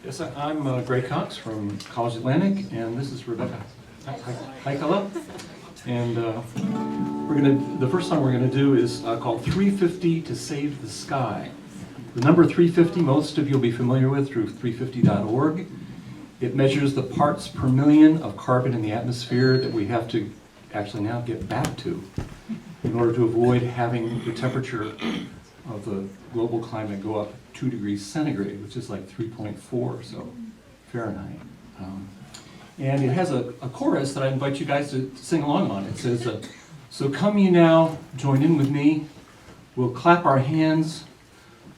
Yes, I'm Greg Cox from College Atlantic, and this is Rebecca Heikala. And the first song we're gonna do is called 350 to Save the Sky. The number 350, most of you will be familiar with through 350.org. It measures the parts per million of carbon in the atmosphere that we have to actually now get back to in order to avoid having the temperature of the global climate go up 2 degrees centigrade, which is like 3.4 so Fahrenheit. And it has a chorus that I invite you guys to sing along on. It says, so come ye now, join in with me. We'll clap our hands,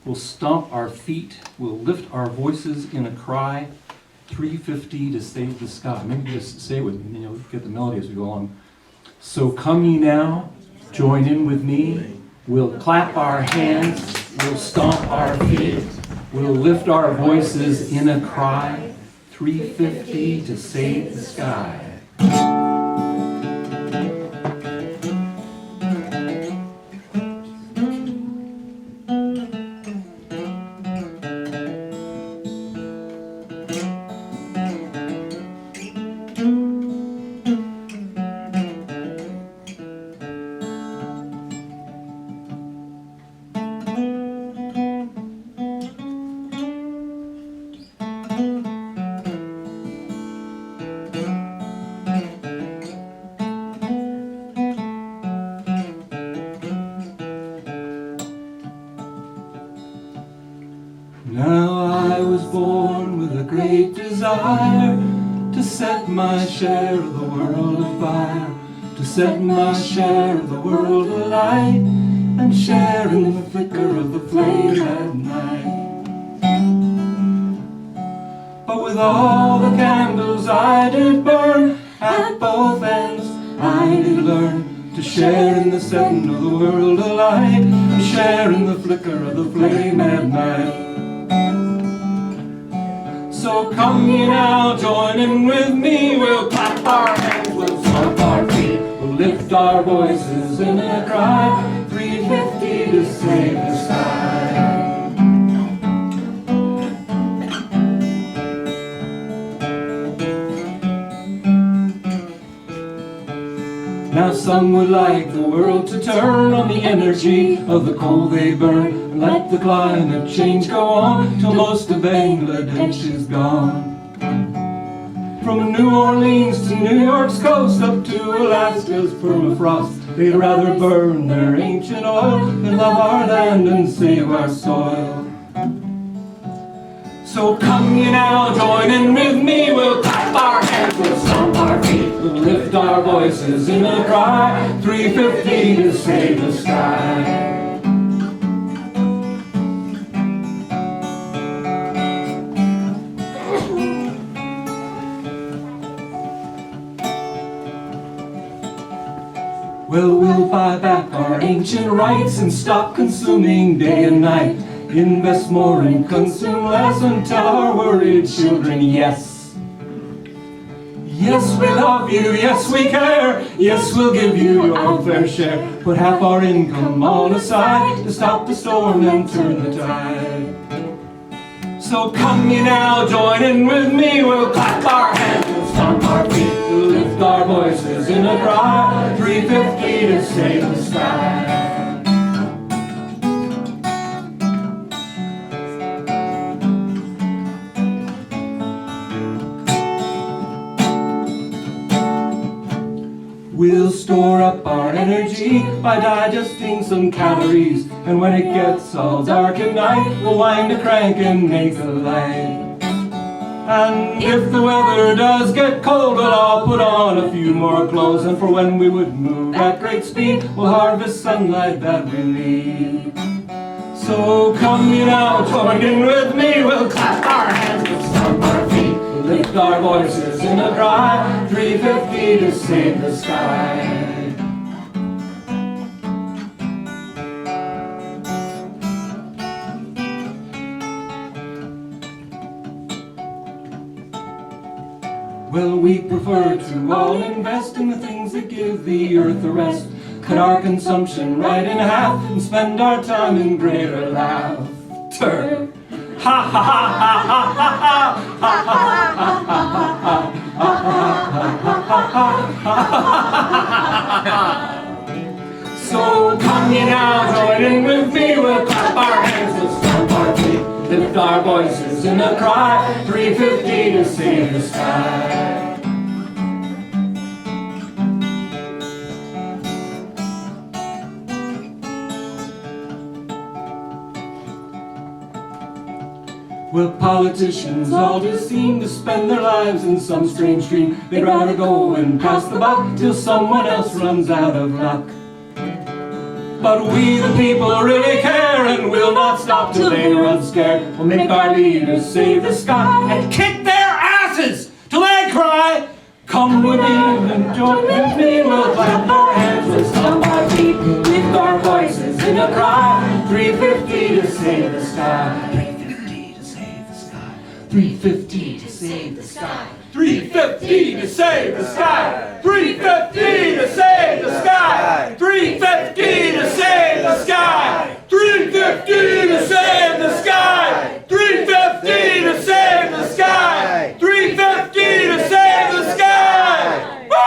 we'll stomp our feet, we'll lift our voices in a cry. 350 to save the sky. Maybe just say it with me, and then you'll get the melody as we go along. So come ye now, join in with me. We'll clap our hands, we'll stomp our feet, we'll lift our voices in a cry. 350 to save the sky. Now I was born with a great desire to set my share of the world afire, to set my share of the world alight, and share in the flicker of the flame at night. But with all the candles I did burn at both ends, I did learn to share in the setting of the world alight, and share in the flicker of the flame at night. So come ye now, join in with me. We'll clap our hands, we'll stomp our feet, we'll lift our voices in a cry. 350 to save the sky. Now some would like the world to turn on the energy of the coal they burn, and let the climate change go on till most of Bangladesh is gone. From New Orleans to New York's coast up to Alaska's permafrost, they'd rather burn their ancient oil than love our land and save our soil. So come ye now, join in with me. We'll clap our hands, we'll stomp our feet, we'll lift our voices in a cry. 350 to save the sky. Well, we'll buy back our ancient rights and stop consuming day and night. Invest more and consume less and tell our worried children yes. Yes, we love you, yes, we care, yes, we'll give you your fair share. Put half our income on aside to stop the storm and turn the tide. So come ye now, join in with me. We'll clap our hands, we'll stomp our feet, we'll lift our voices in a cry. 350 to save the sky. We'll store up our energy by digesting some calories, and when it gets all dark at night, we'll wind a crank and make a light. And if the weather does get cold, well, I'll put on a few more clothes, and for when we would move at great speed, we'll harvest sunlight that we need. So come ye now, join in with me. We'll clap our hands, we'll stomp our feet, we'll lift our voices in a cry. 350 to save the sky. Well, we prefer to all invest in the things that give the earth a rest. Cut our consumption right in half and spend our time in greater laughter. Ha ha ha ha ha ha ha! voices in a cry, 350 to save the sky. Well, politicians all just seem to spend their lives in some strange dream. They'd rather go and pass the buck till someone else runs out of luck. But we the people really care and will not stop till they run scared. We'll make our leaders save the sky and kick their asses till they cry. Come with me and join with me, we'll clap our hands, we'll stomp our feet, lift our voices in a cry, 350 to save the sky. 350 to save the sky. 350 to save the sky. 350 to save the sky. 350 to save the sky. 350 to save the sky. 350 to save the sky. 350 to save the sky. Woo!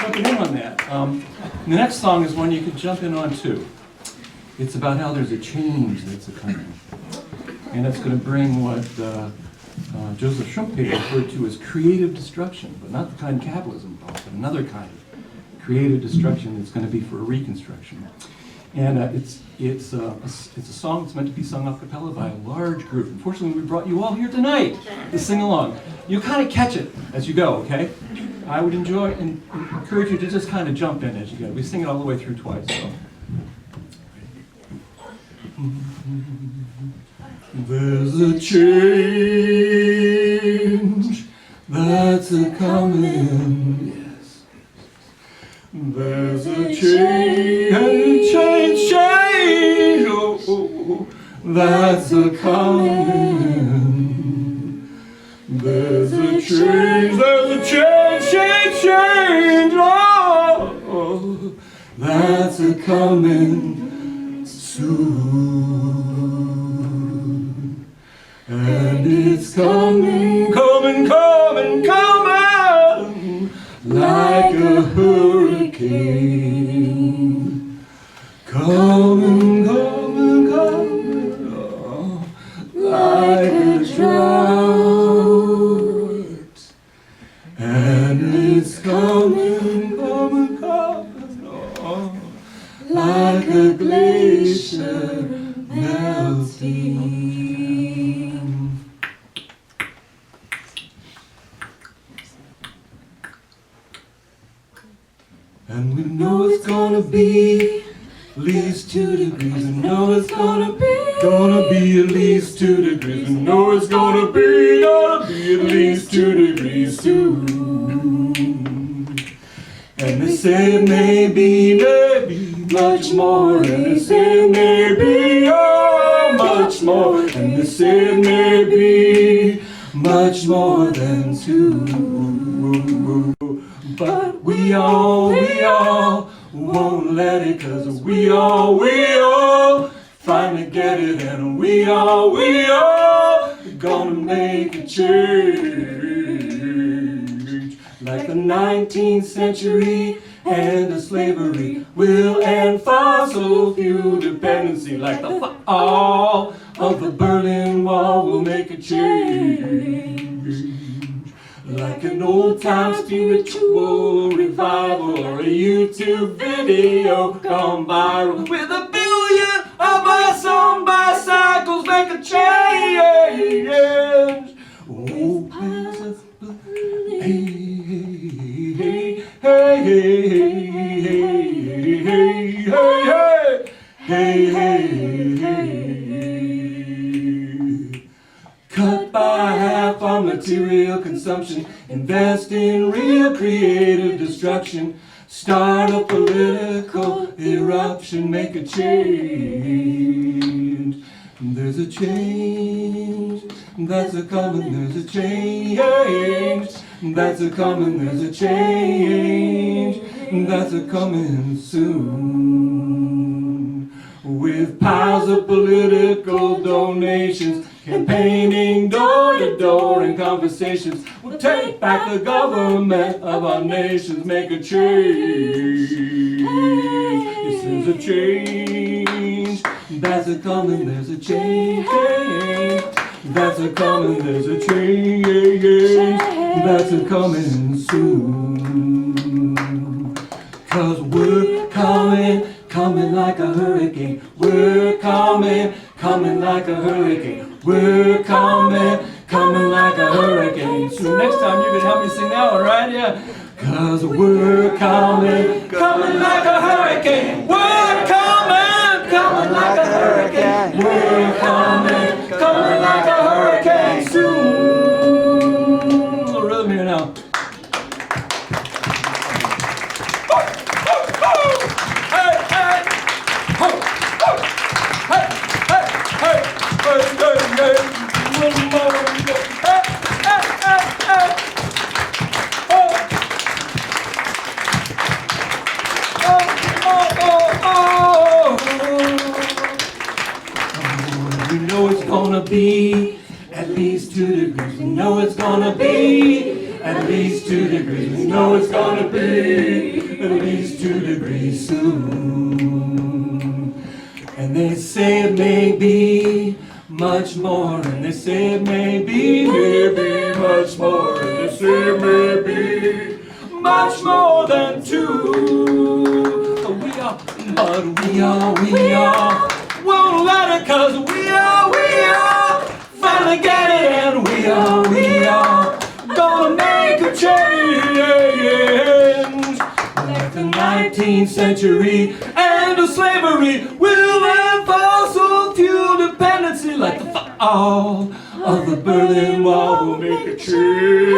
Jumping in on that. The next song is one you can jump in on too. It's about how there's a change that's occurring. And it's going to bring what Joseph Schumpeter referred to as creative destruction, but not the kind capitalism brought, but another kind of creative destruction that's going to be for a reconstruction. And it's a song that's meant to be sung a cappella by a large group. Unfortunately, we brought you all here tonight to sing along. You kind of catch it as you go, okay? I would enjoy and encourage you to just kind of jump in as you go. We sing it all the way through twice. So. There's a change that's a-coming, yes. There's a change, oh, that's a-coming. There's a change, oh, that's a-coming soon. And it's coming, like a hurricane. Coming, oh, like a drought. And it's coming, oh, like a glacier melting. And we know it's gonna be at least 2 degrees. We know it's gonna be at least 2 degrees. We know it's gonna be at least 2 degrees soon. And they say maybe much more. And they say maybe much more. And they say maybe much more than 2. But we all won't let it, 'cause we all finally get it, and we all gonna make a change. Like the 19th century and the slavery will end fossil fuel dependency. Like the fall of the Berlin Wall will make a change. Like an old-time spiritual revival or a YouTube video gone viral. With 1 billion of us on bicycles make a change. Oh, hey, hey, hey, hey. Cut by half on material consumption. Invest in real creative destruction. Start a political eruption. Make a change. There's a change that's a-coming. There's a change that's a-coming. There's a change that's a-coming soon. With piles of political donations, campaigning door to door in conversations, we'll Take back the government of our nations, make a change. This is a change. That's a coming, there's a change. That's a coming, there's a change. That's a coming soon. 'Cause we're coming, coming like a hurricane. We're coming, coming like a hurricane. We're coming, coming like a hurricane. So next time you can help me sing that one, right? Yeah. 'Cause we're coming, coming like a hurricane. We're coming, coming like a hurricane. We're coming, coming like a hurricane soon. A little rhythm here now. We know it's gonna be at least 2 degrees. We know it's gonna be at least 2 degrees. We know it's gonna be at least 2 degrees soon. And they say it may be much more, and they say it may be much more, and they say it may be much more than 2. But we are, won't let it, 'cause we are, finally get it, and we are, gonna make a change. Like the 19th century end of slavery, we'll end fossil fuel dependency. Like the fall of the Berlin Wall, we'll make a change.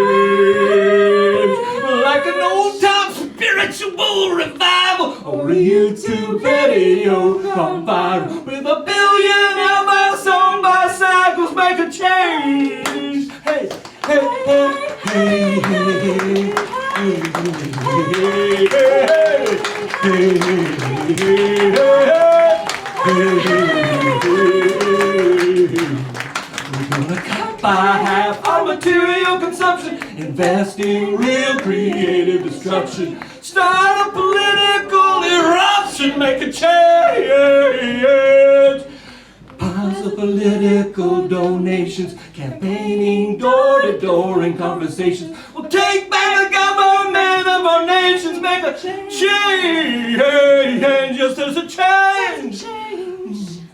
Like an old-time spiritual revival, or a YouTube video come viral with 1 billion of us on bicycles, make a change. Hey, hey, hey, hey, hey, hey, we're gonna cut by half our material consumption, invest in real creative destruction, start a political eruption, make a change. Piles of political donations, campaigning door to door in conversations. We'll take back the government of our nations, make a change. Yes, there's a change.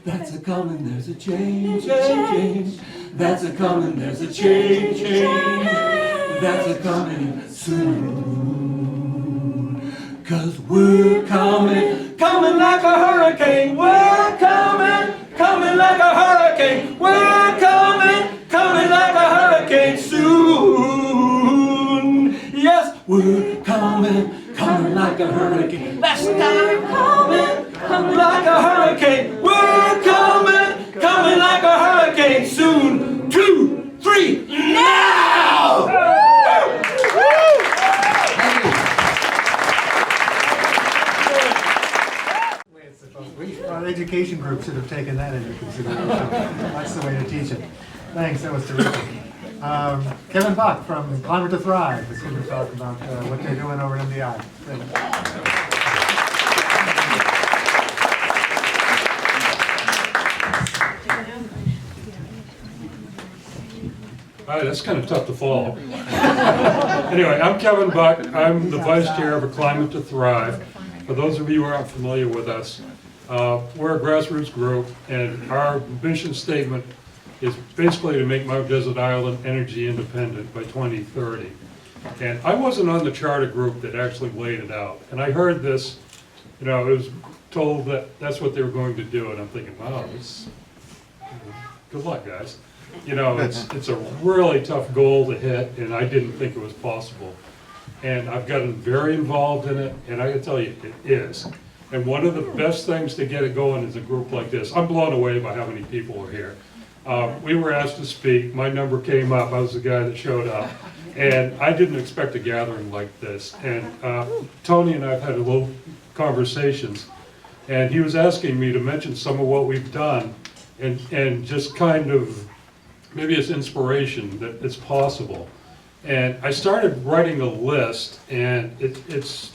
That's a coming, there's a change. That's a coming, there's a change. That's a coming soon. 'Cause we're coming, coming like a hurricane. We're coming, coming like a hurricane. We're coming, coming like a hurricane soon. Yes, we're coming, coming like a hurricane. Let's start coming, coming like a hurricane. We're coming, coming like a hurricane soon. 2, 3, now! Our education group should have taken that into consideration. That's the way to teach it. Thanks, that was terrific. Kevin Buck from Climate to Thrive is going to talk about what they're doing over at MDI. Thanks. All right, that's kind of tough to follow. Anyway, I'm Kevin Buck. I'm the vice chair of Climate to Thrive. For those of you who aren't familiar with us, we're a grassroots group, and our mission statement is basically to make Mount Desert Island energy independent by 2030. And I wasn't on the charter group that actually laid it out. And I heard this, it was told that that's what they were going to do, and I'm thinking, wow, good luck, guys. It's a really tough goal to hit, and I didn't think it was possible. And I've gotten very involved in it, and I can tell you, it is. And one of the best things to get it going is a group like this. I'm blown away by how many people are here. We were asked to speak. My number came up. I was the guy that showed up. And I didn't expect a gathering like this. And Tony and I have had a little conversations. And he was asking me to mention some of what we've done and just kind of, maybe it's inspiration that it's possible. And I started writing a list, and it's,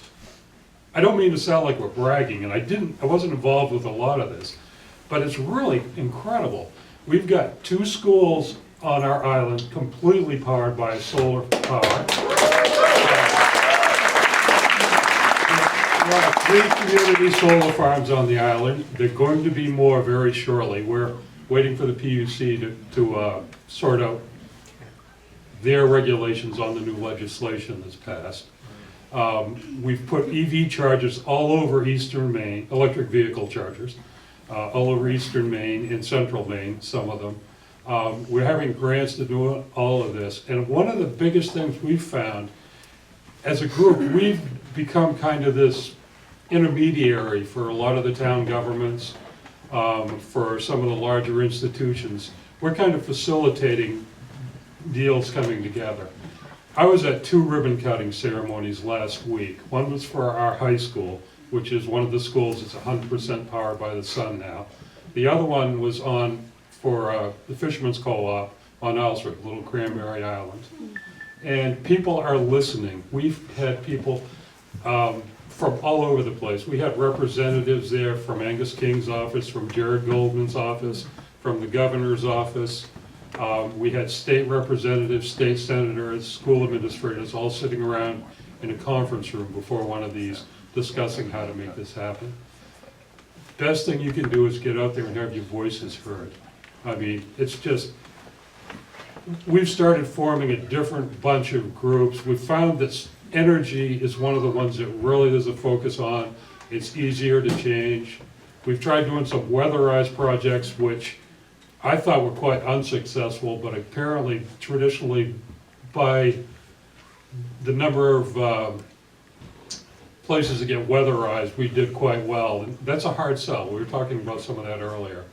I don't mean to sound like we're bragging, and I wasn't involved with a lot of this, but it's really incredible. We've got 2 schools on our island completely powered by solar power. There are 3 community solar farms on the island. There are going to be more very shortly. We're waiting for the PUC to sort out their regulations on the new legislation that's passed. We've put EV chargers all over eastern Maine, electric vehicle chargers, all over eastern Maine and central Maine, some of them. We're having grants to do all of this. And one of the biggest things we've found, as a group, we've become kind of this intermediary for a lot of the town governments, for some of the larger institutions. We're kind of facilitating deals coming together. I was at 2 ribbon cutting ceremonies last week. One was for our high school, which is one of the schools that's 100% powered by the sun now. The other one was for the Fisherman's Co-op on Ellsworth, Little Cranberry Island. And people are listening. We've had people from all over the place. We had representatives there from Angus King's office, from Jared Goldman's office, from the governor's office. We had state representatives, state senators, school administrators all sitting around in a conference room before one of these discussing how to make this happen. Best thing you can do is get out there and have your voices heard. I mean, it's just, we've started forming a different bunch of groups. We found that energy is one of the ones that really there's a focus on. It's easier to change. We've tried doing some weatherized projects, which I thought were quite unsuccessful, but apparently traditionally by the number of places that get weatherized, we did quite well. And that's a hard sell. We were talking about some of that earlier.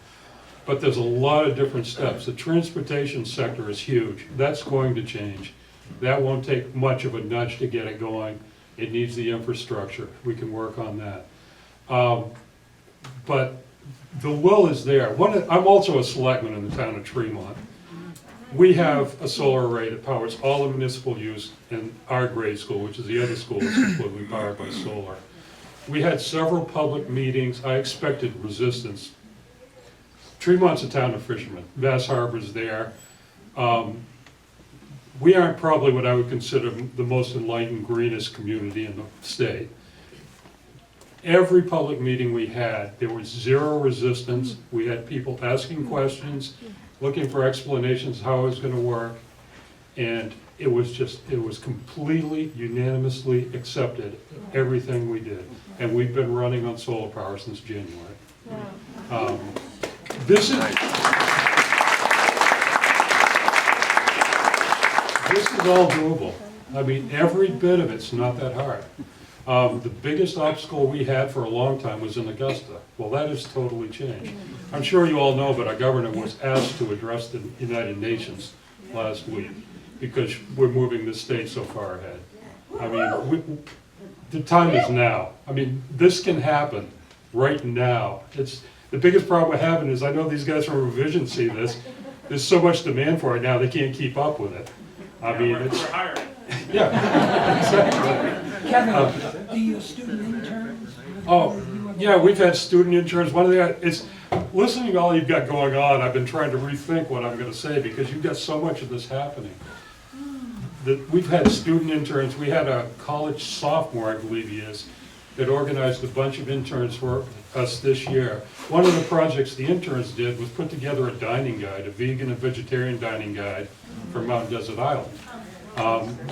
But there's a lot of different steps. The transportation sector is huge. That's going to change. That won't take much of a nudge to get it going. It needs the infrastructure. We can work on that. But the will is there. I'm also a selectman in the town of Tremont. We have a solar array that powers all the municipal use in our grade school, which is the other school that's completely powered by solar. We had several public meetings. I expected resistance. Tremont's a town of fishermen. Bass Harbor's there. We aren't probably what I would consider the most enlightened, greenest community in the state. Every public meeting we had, there was zero resistance. We had people asking questions, looking for explanations how it was going to work, and it was completely unanimously accepted, everything we did. And we've been running on solar power since January. Wow. This is all doable. I mean, every bit of it's not that hard. The biggest obstacle we had for a long time was in Augusta. Well, that has totally changed. I'm sure you all know, but our governor was asked to address the United Nations last week because we're moving the state so far ahead. I mean, the time is now. I mean, this can happen right now. The biggest problem we're having is, I know these guys from Revision see this, there's so much demand for it now, they can't keep up with it. I mean, it's... We're hiring. Yeah, exactly. Kevin, the student interns? Oh, yeah, we've had student interns. One of the, listening to all you've got going on, I've been trying to rethink what I'm going to say because you've got so much of this happening. We've had student interns. We had a college sophomore, I believe he is, that organized a bunch of interns for us this year. One of the projects the interns did was put together a dining guide, a vegan and vegetarian dining guide for Mount Desert Island.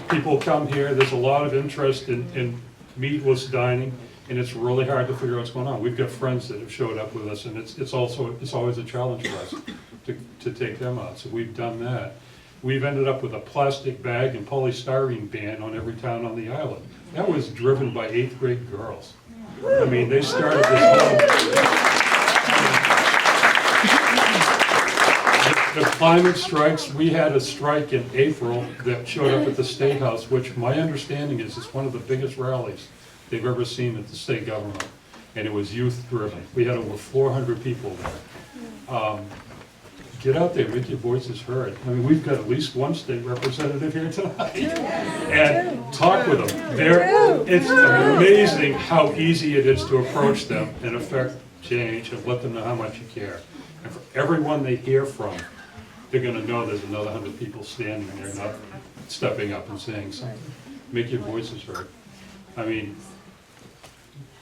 People come here, there's a lot of interest in meatless dining, and it's really hard to figure out what's going on. We've got friends that have showed up with us, and it's always a challenge for us to take them out, so we've done that. We've ended up with a plastic bag and polystyrene ban on every town on the island. That was driven by 8th grade girls. I mean, they started this whole... The climate strikes, we had a strike in April that showed up at the State House, which my understanding is one of the biggest rallies they've ever seen at the state government. And it was youth driven. We had over 400 people there. get out there, make your voices heard. I mean, we've got at least one state representative here tonight. And talk with them. It's amazing how easy it is to approach them and affect change and let them know how much you care. And for everyone they hear from, they're gonna know there's another 100 people standing there not stepping up and saying something. Make your voices heard. I mean,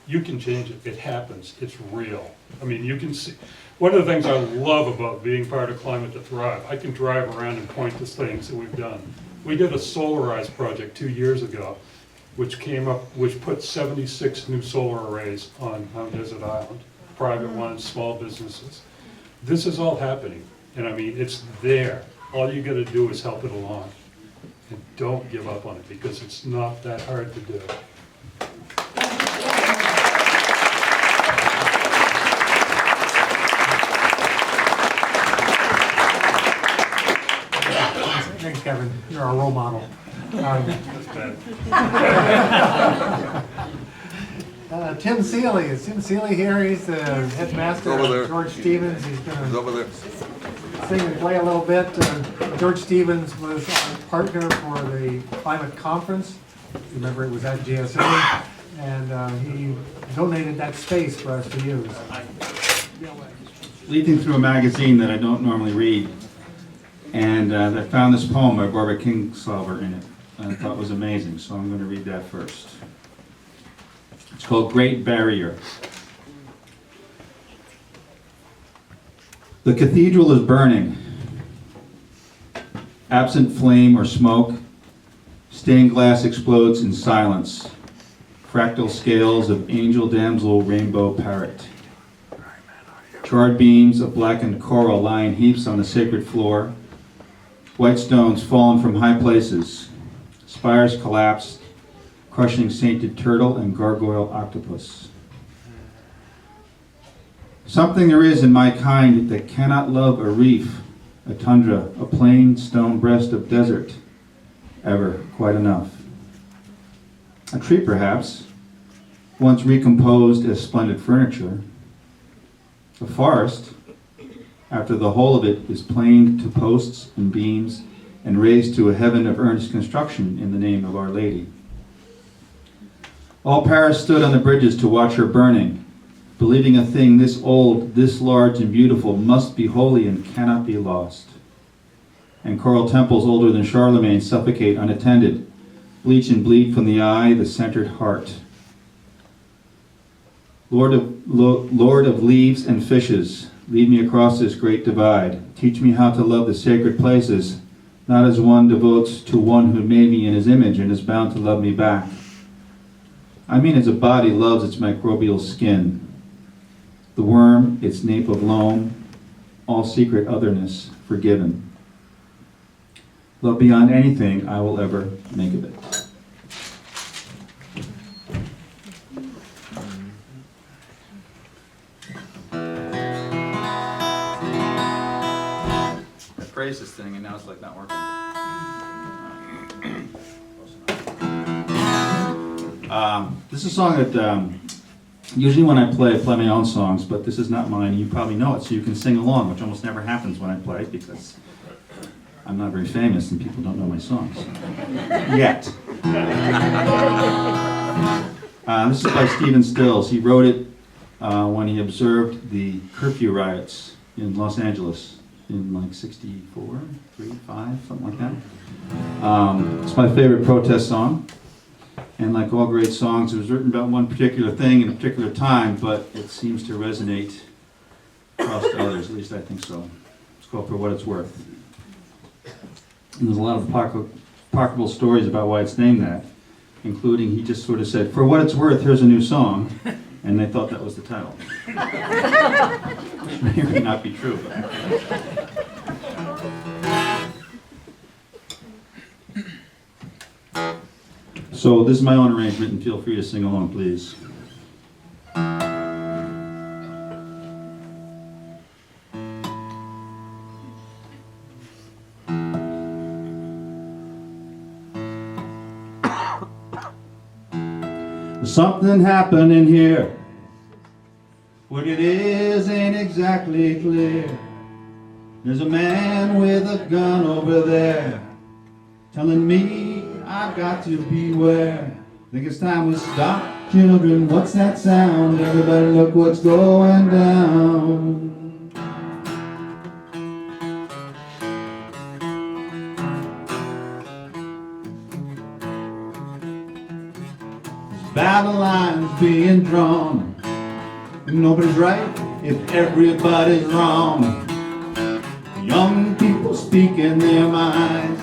you can change it. It happens. It's real. I mean, you can see. One of the things I love about being part of Climate to Thrive, I can drive around and point to things that we've done. We did a solarized project 2 years ago, which put 76 new solar arrays on Mount Desert Island, private ones, small businesses. This is all happening, and I mean, it's there. All you gotta do is help it along. And don't give up on it, because it's not that hard to do. Thanks, Kevin. You're our role model. Tim Seeley. Is Tim Seeley here? He's the headmaster of George Stevens. He's going to sing and play a little bit. George Stevens was our partner for the climate conference. Remember, it was at GSA, and he donated that space for us to use. Leafing through a magazine that I don't normally read, and I found this poem by Barbara Kingsolver in it, and I thought it was amazing, so I'm going to read that first. It's called Great Barrier. The cathedral is burning. Absent flame or smoke, stained glass explodes in silence. Fractal scales of angel damsel rainbow parrot. Charred beams of blackened coral lie in heaps on the sacred floor. White stones fallen from high places. Spires collapsed, crushing sainted turtle and gargoyle octopus. Something there is in my kind that cannot love a reef, a tundra, a plain stone breast of desert, ever quite enough. A tree perhaps, once recomposed as splendid furniture. A forest, after the whole of it is planed to posts and beams and raised to a heaven of earnest construction in the name of Our Lady. All Paris stood on the bridges to watch her burning, believing a thing this old, this large and beautiful must be holy and cannot be lost. And coral temples older than Charlemagne suffocate unattended, bleach and bleed from the eye the centered heart. Lord of leaves and fishes, lead me across this great divide. Teach me how to love the sacred places, not as one devotes to one who made me in his image and is bound to love me back. I mean as a body loves its microbial skin, the worm, its nape of loam, all secret otherness forgiven. Love beyond anything I will ever make of it. I praised this thing and now it's like not working. This is a song that usually when I play my own songs, but this is not mine. You probably know it, so you can sing along, which almost never happens when I play because I'm not very famous and people don't know my songs. Yet. This is by Stephen Stills. He wrote it when he observed the curfew riots in Los Angeles in like 64, 3, 5, something like that. It's my favorite protest song. And like all great songs, it was written about one particular thing in a particular time, but it seems to resonate across to others, at least I think so. It's called For What It's Worth. And there's a lot of apocryphal stories about why it's named that, including he just sort of said, for what it's worth, here's a new song, and they thought that was the title. Which may or may not be true. But. So this is my own arrangement, and feel free to sing along, please. Something happened in here. What it is ain't exactly clear. There's a man with a gun over there telling me I've got to beware. Think it's time we stop, children. What's that sound? Everybody look what's going down. Battle lines being drawn. Nobody's right if everybody's wrong. Young people speaking their minds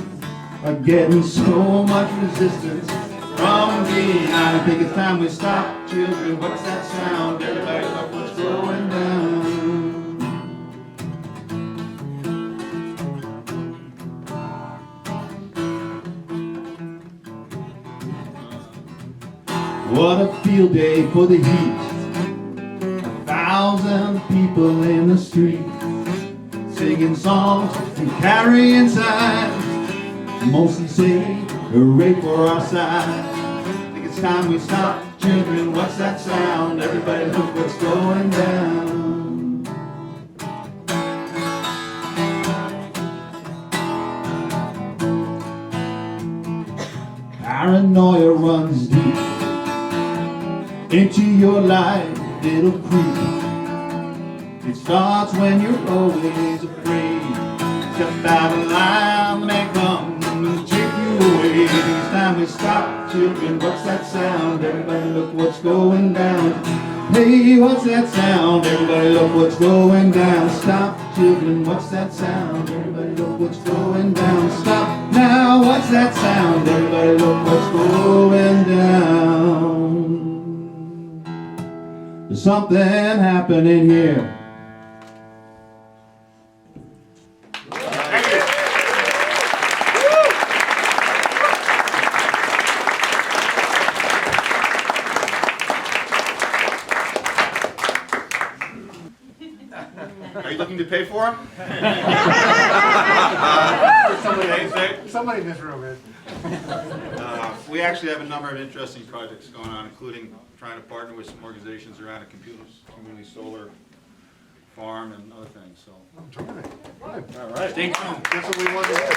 are getting so much resistance from behind. I think it's time we stop, children. What's that sound? Everybody look what's going down. What a field day for the heat. 1,000 people in the street, singing songs and carrying signs, mostly say hooray for our side. I think it's time we stop, children. What's that sound? Everybody look what's going down. Paranoia runs deep into your life, little creep. It starts when you're always afraid. Step out of line, they come and take you away. It's time we stop, children. What's that sound? Everybody look what's going down. Hey, what's that sound? Everybody look what's going down. Stop, children. What's that sound? Everybody look what's going down. Stop now. What's that sound? Everybody look what's going down. There's something happening here. Are you looking to pay for them? Somebody in this room is. We actually have a number of interesting projects going on, including trying to partner with some organizations around a community solar farm and other things. So, Terrific. Good. all right, stay tuned. That's what we want to hear.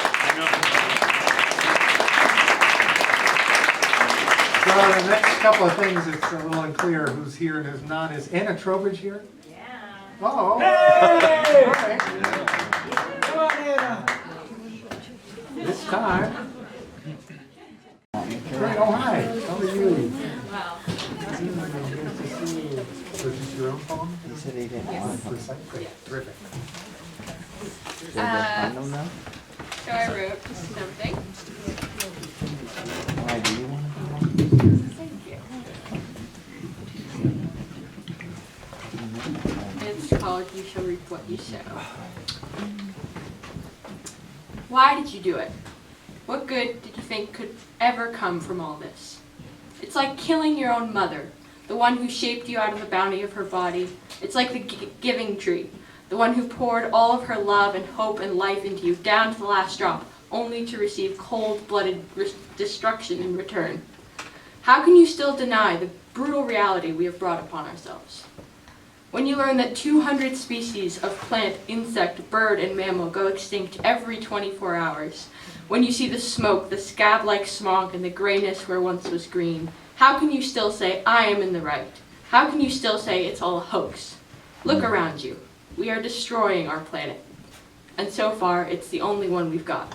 So the next couple of things, it's a little unclear who's here and who's not. Is Anna Trowbridge here? Yeah. Oh. Hey! All right. Come on, Anna. This time. Great. Oh, hi. How are you? Well, Nice to see you. So is this your own poem? He said he didn't want them. Great. Terrific. Did they find them now? so I wrote something. Why do you want them? Thank you. It's called You Shall Reap What You Sow. Why did you do it? What good did you think could ever come from all this? It's like killing your own mother, the one who shaped you out of the bounty of her body. It's like the giving tree, the one who poured all of her love and hope and life into you down to the last drop, only to receive cold-blooded destruction in return. How can you still deny the brutal reality we have brought upon ourselves? When you learn that 200 species of plant, insect, bird, and mammal go extinct every 24 hours, when you see the smoke, the scab-like smog, and the grayness where once was green, how can you still say, I am in the right? How can you still say it's all a hoax? Look around you. We are destroying our planet. And so far, it's the only one we've got.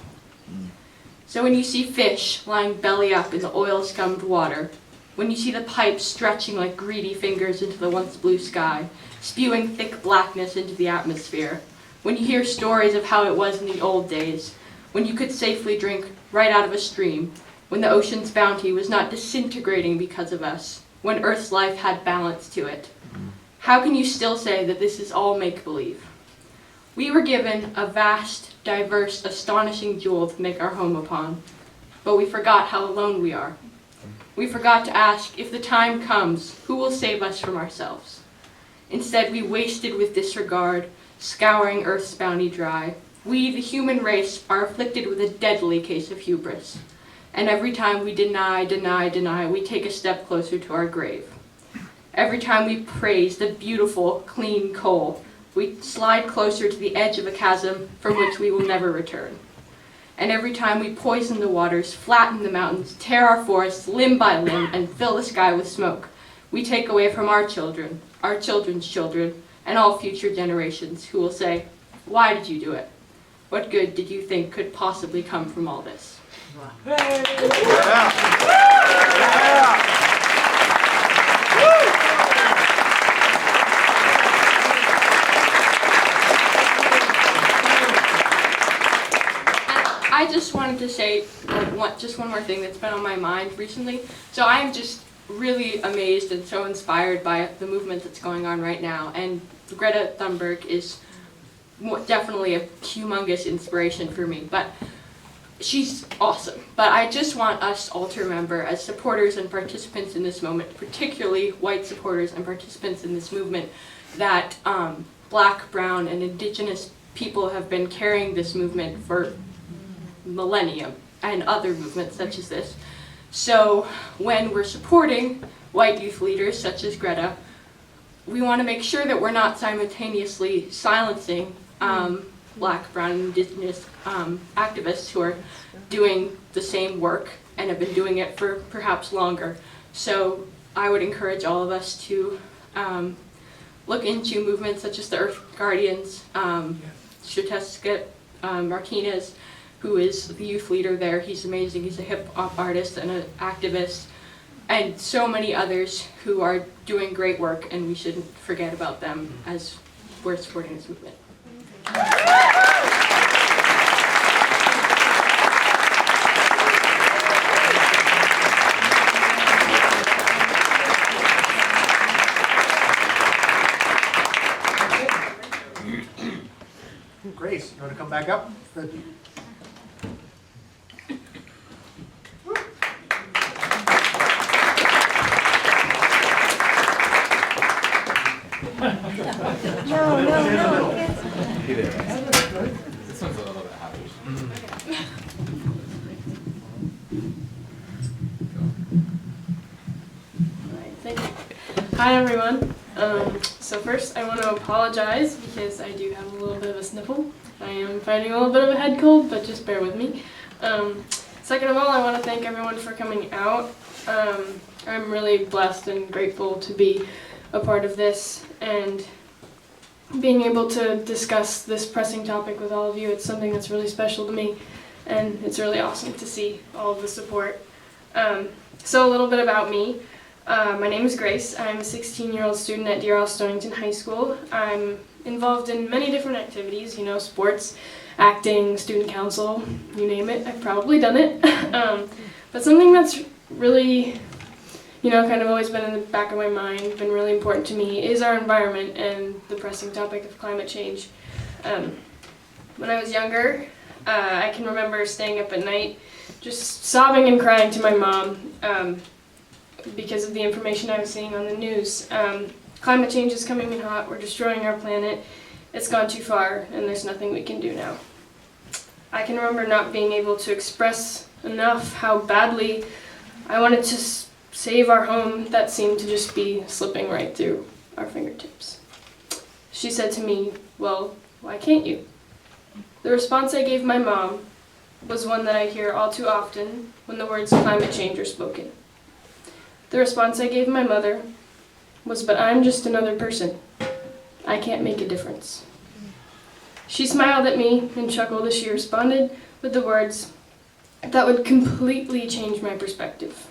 So when you see fish lying belly up in the oil-scummed water, when you see the pipes stretching like greedy fingers into the once blue sky, spewing thick blackness into the atmosphere, when you hear stories of how it was in the old days, when you could safely drink right out of a stream, when the ocean's bounty was not disintegrating because of us, when Earth's life had balance to it, how can you still say that this is all make-believe? We were given a vast, diverse, astonishing jewel to make our home upon, but we forgot how alone we are. We forgot to ask, if the time comes, who will save us from ourselves? Instead, we wasted with disregard, scouring Earth's bounty dry. We, the human race, are afflicted with a deadly case of hubris. And every time we deny, we take a step closer to our grave. Every time we praise the beautiful, clean coal, we slide closer to the edge of a chasm from which we will never return. And every time we poison the waters, flatten the mountains, tear our forests limb by limb, and fill the sky with smoke, we take away from our children, our children's children, and all future generations who will say, "Why did you do it? What good did you think could possibly come from all this?" I just wanted to say just one more thing that's been on my mind recently. So I am just really amazed and so inspired by the movement that's going on right now. And Greta Thunberg is definitely a humongous inspiration for me. But she's awesome. But I just want us all to remember, as supporters and participants in this moment, particularly white supporters and participants in this movement, that Black, brown, and Indigenous people have been carrying this movement for millennium, and other movements such as this. So when we're supporting white youth leaders such as Greta, we want to make sure that we're not simultaneously silencing Black, brown, and Indigenous activists who are doing the same work and have been doing it for perhaps longer. So I would encourage all of us to look into movements such as the Earth Guardians, Shatesca Martinez, who is the youth leader there. He's amazing. He's a hip-hop artist and an activist, and so many others who are doing great work, and we shouldn't forget about them as we're supporting this movement. Grace, you want to come back up? This one's a little bit higher. Thank you. Hi everyone. So first I want to apologize because I do have a little bit of a sniffle. I am fighting a little bit of a head cold, but just bear with me. Second of all, I want to thank everyone for coming out. I'm really blessed and grateful to be a part of this, and being able to discuss this pressing topic with all of you. It's something that's really special to me, and it's really awesome to see all of the support. So a little bit about me. My name is Grace. I'm a 16-year-old student at Deer Isle Stonington High School. I'm involved in many different activities, sports, acting, student council, you name it, I've probably done it. But something that's really, kind of always been in the back of my mind, been really important to me, is our environment and the pressing topic of climate change. When I was younger, I can remember staying up at night, just sobbing and crying to my mom because of the information I was seeing on the news. Climate change is coming in hot, we're destroying our planet, it's gone too far, and there's nothing we can do now. I can remember not being able to express enough how badly I wanted to save our home that seemed to just be slipping right through our fingertips. She said to me, "Well, why can't you?" The response I gave my mom was one that I hear all too often when the words climate change are spoken. The response I gave my mother was, "But I'm just another person. I can't make a difference." She smiled at me and chuckled as she responded with the words that would completely change my perspective.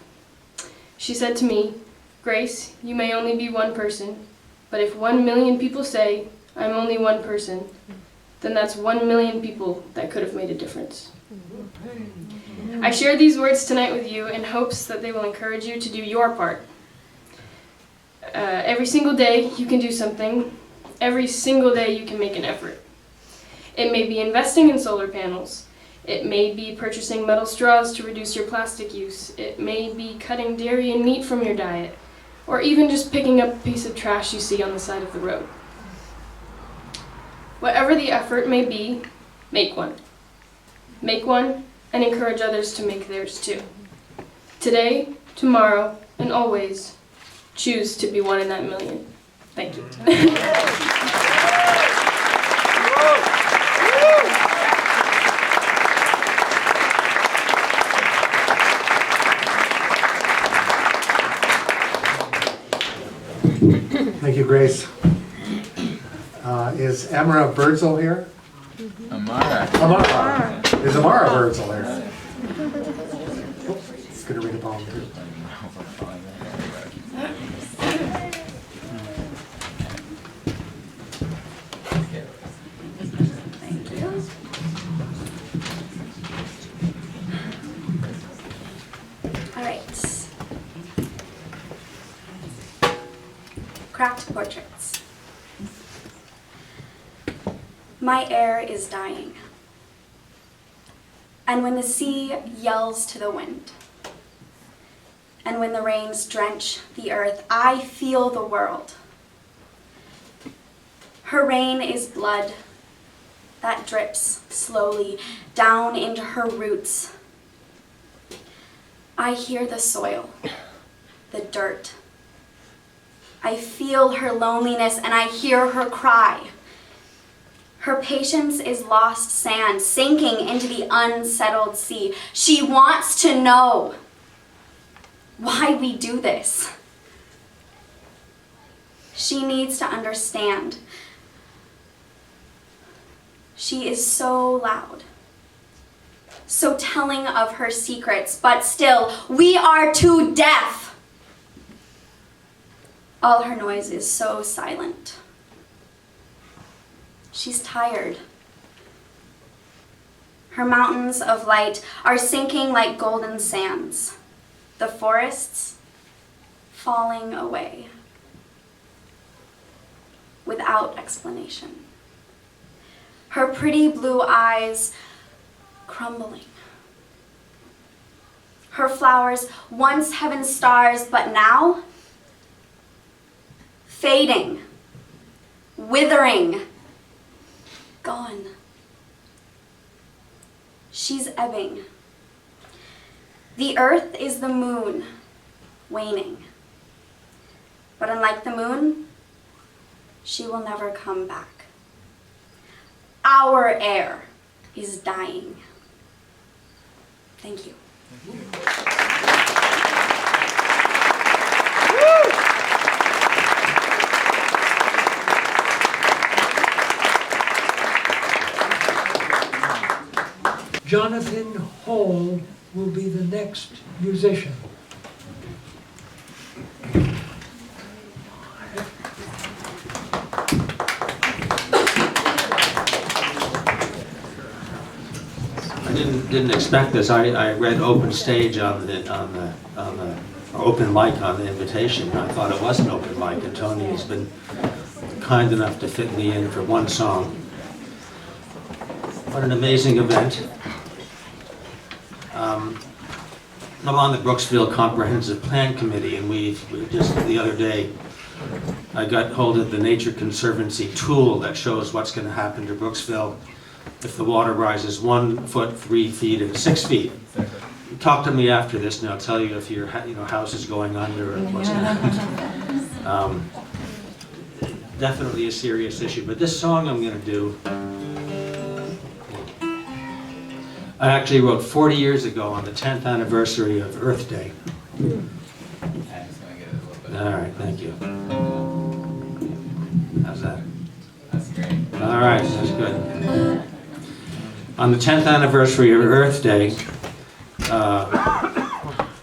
She said to me, "Grace, you may only be one person, but if 1 million people say, I'm only one person, then that's 1 million people that could have made a difference." I share these words tonight with you in hopes that they will encourage you to do your part. Every single day you can do something. Every single day you can make an effort. It may be investing in solar panels. It may be purchasing metal straws to reduce your plastic use. It may be cutting dairy and meat from your diet, or even just picking up a piece of trash you see on the side of the road. Whatever the effort may be, make one. Make one and encourage others to make theirs too. Today, tomorrow, and always, choose to be one in that million. Thank you. Thank you, Grace. Is Amara Birdsall here? Amara. Amara. Is Amara Birdsall here? It's going to read a poem too. All right. Cracked portraits. My air is dying. And when the sea yells to the wind, and when the rains drench the earth, I feel the world. Her rain is blood that drips slowly down into her roots. I hear the soil, the dirt. I feel her loneliness and I hear her cry. Her patience is lost sand sinking into the unsettled sea. She wants to know why we do this. She needs to understand. She is so loud, so telling of her secrets, but still, we are too deaf. All her noise is so silent. She's tired. Her mountains of light are sinking like golden sands, the forests falling away without explanation. Her pretty blue eyes crumbling. Her flowers, once heaven stars, but now fading, withering, gone. She's ebbing. The earth is the moon, waning. But unlike the moon, she will never come back. Our air is dying. Thank you. Jonathan Hall will be the next musician. I didn't expect this. I read open stage on the or open mic on the invitation. I thought it was an open mic, and Tony has been kind enough to fit me in for one song. What an amazing event. I'm on the Brooksville Comprehensive Plan Committee, and we just the other day, I got hold of the Nature Conservancy tool that shows what's going to happen to Brooksville if the water rises 1 foot, 3 feet, and 6 feet. Talk to me after this, and I'll tell you if your house is going under or what's going to happen. Definitely a serious issue, but this song I'm going to do, I actually wrote 40 years ago on the 10th anniversary of Earth Day. All right, thank you. How's that? That's great. All right, that's good. On the 10th anniversary of Earth Day,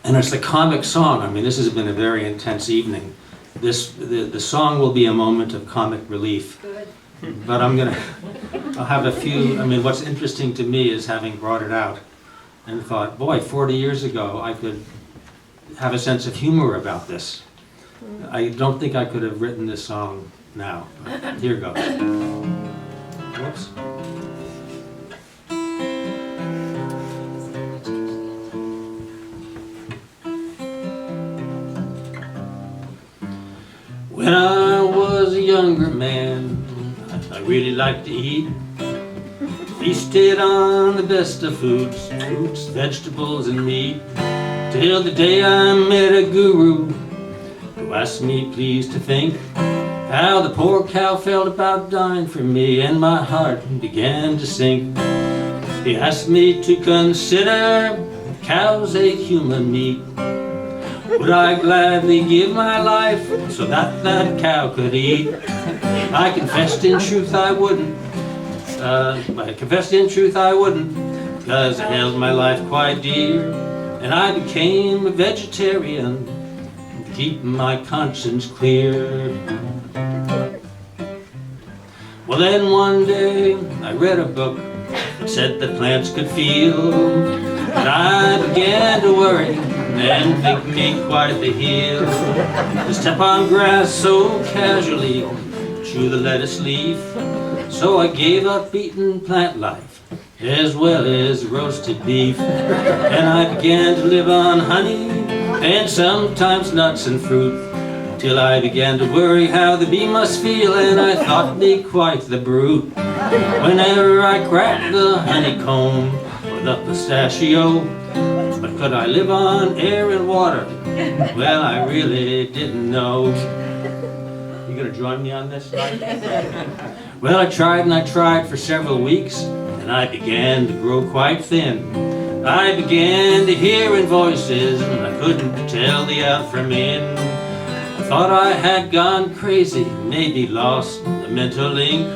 and it's the comic song. I mean, this has been a very intense evening. The song will be a moment of comic relief. Good. But I'll have a few, I mean, what's interesting to me is having brought it out and thought, boy, 40 years ago I could have a sense of humor about this. I don't think I could have written this song now. But here goes. Whoops. When I was a younger man, I really liked to eat. Feasted on the best of foods, fruits, vegetables, and meat. Till the day I met a guru who asked me please to think how the poor cow felt about dying for me, and my heart began to sink. He asked me to consider cows ate human meat. would I gladly give my life so that that cow could eat? I confessed in truth I wouldn't. I confessed in truth I wouldn't, 'cause I held my life quite dear, and I became a vegetarian to keep my conscience clear. Well, then one day I read a book that said that plants could feel, and I began to worry and think me quite the heel. To step on grass so casually, chew the lettuce leaf, so I gave up eating plant life as well as roasted beef, and I began to live on honey and sometimes nuts and fruit, till I began to worry how the bee must feel, and I thought me quite the brute. Whenever I cracked the honeycomb or the pistachio, but could I live on air and water? Well, I really didn't know. You gonna join me on this tonight? Well, I tried and I tried for several weeks, and I began to grow quite thin. I began to hear in voices, and I couldn't tell the out from in. I thought I had gone crazy, maybe lost the mental link,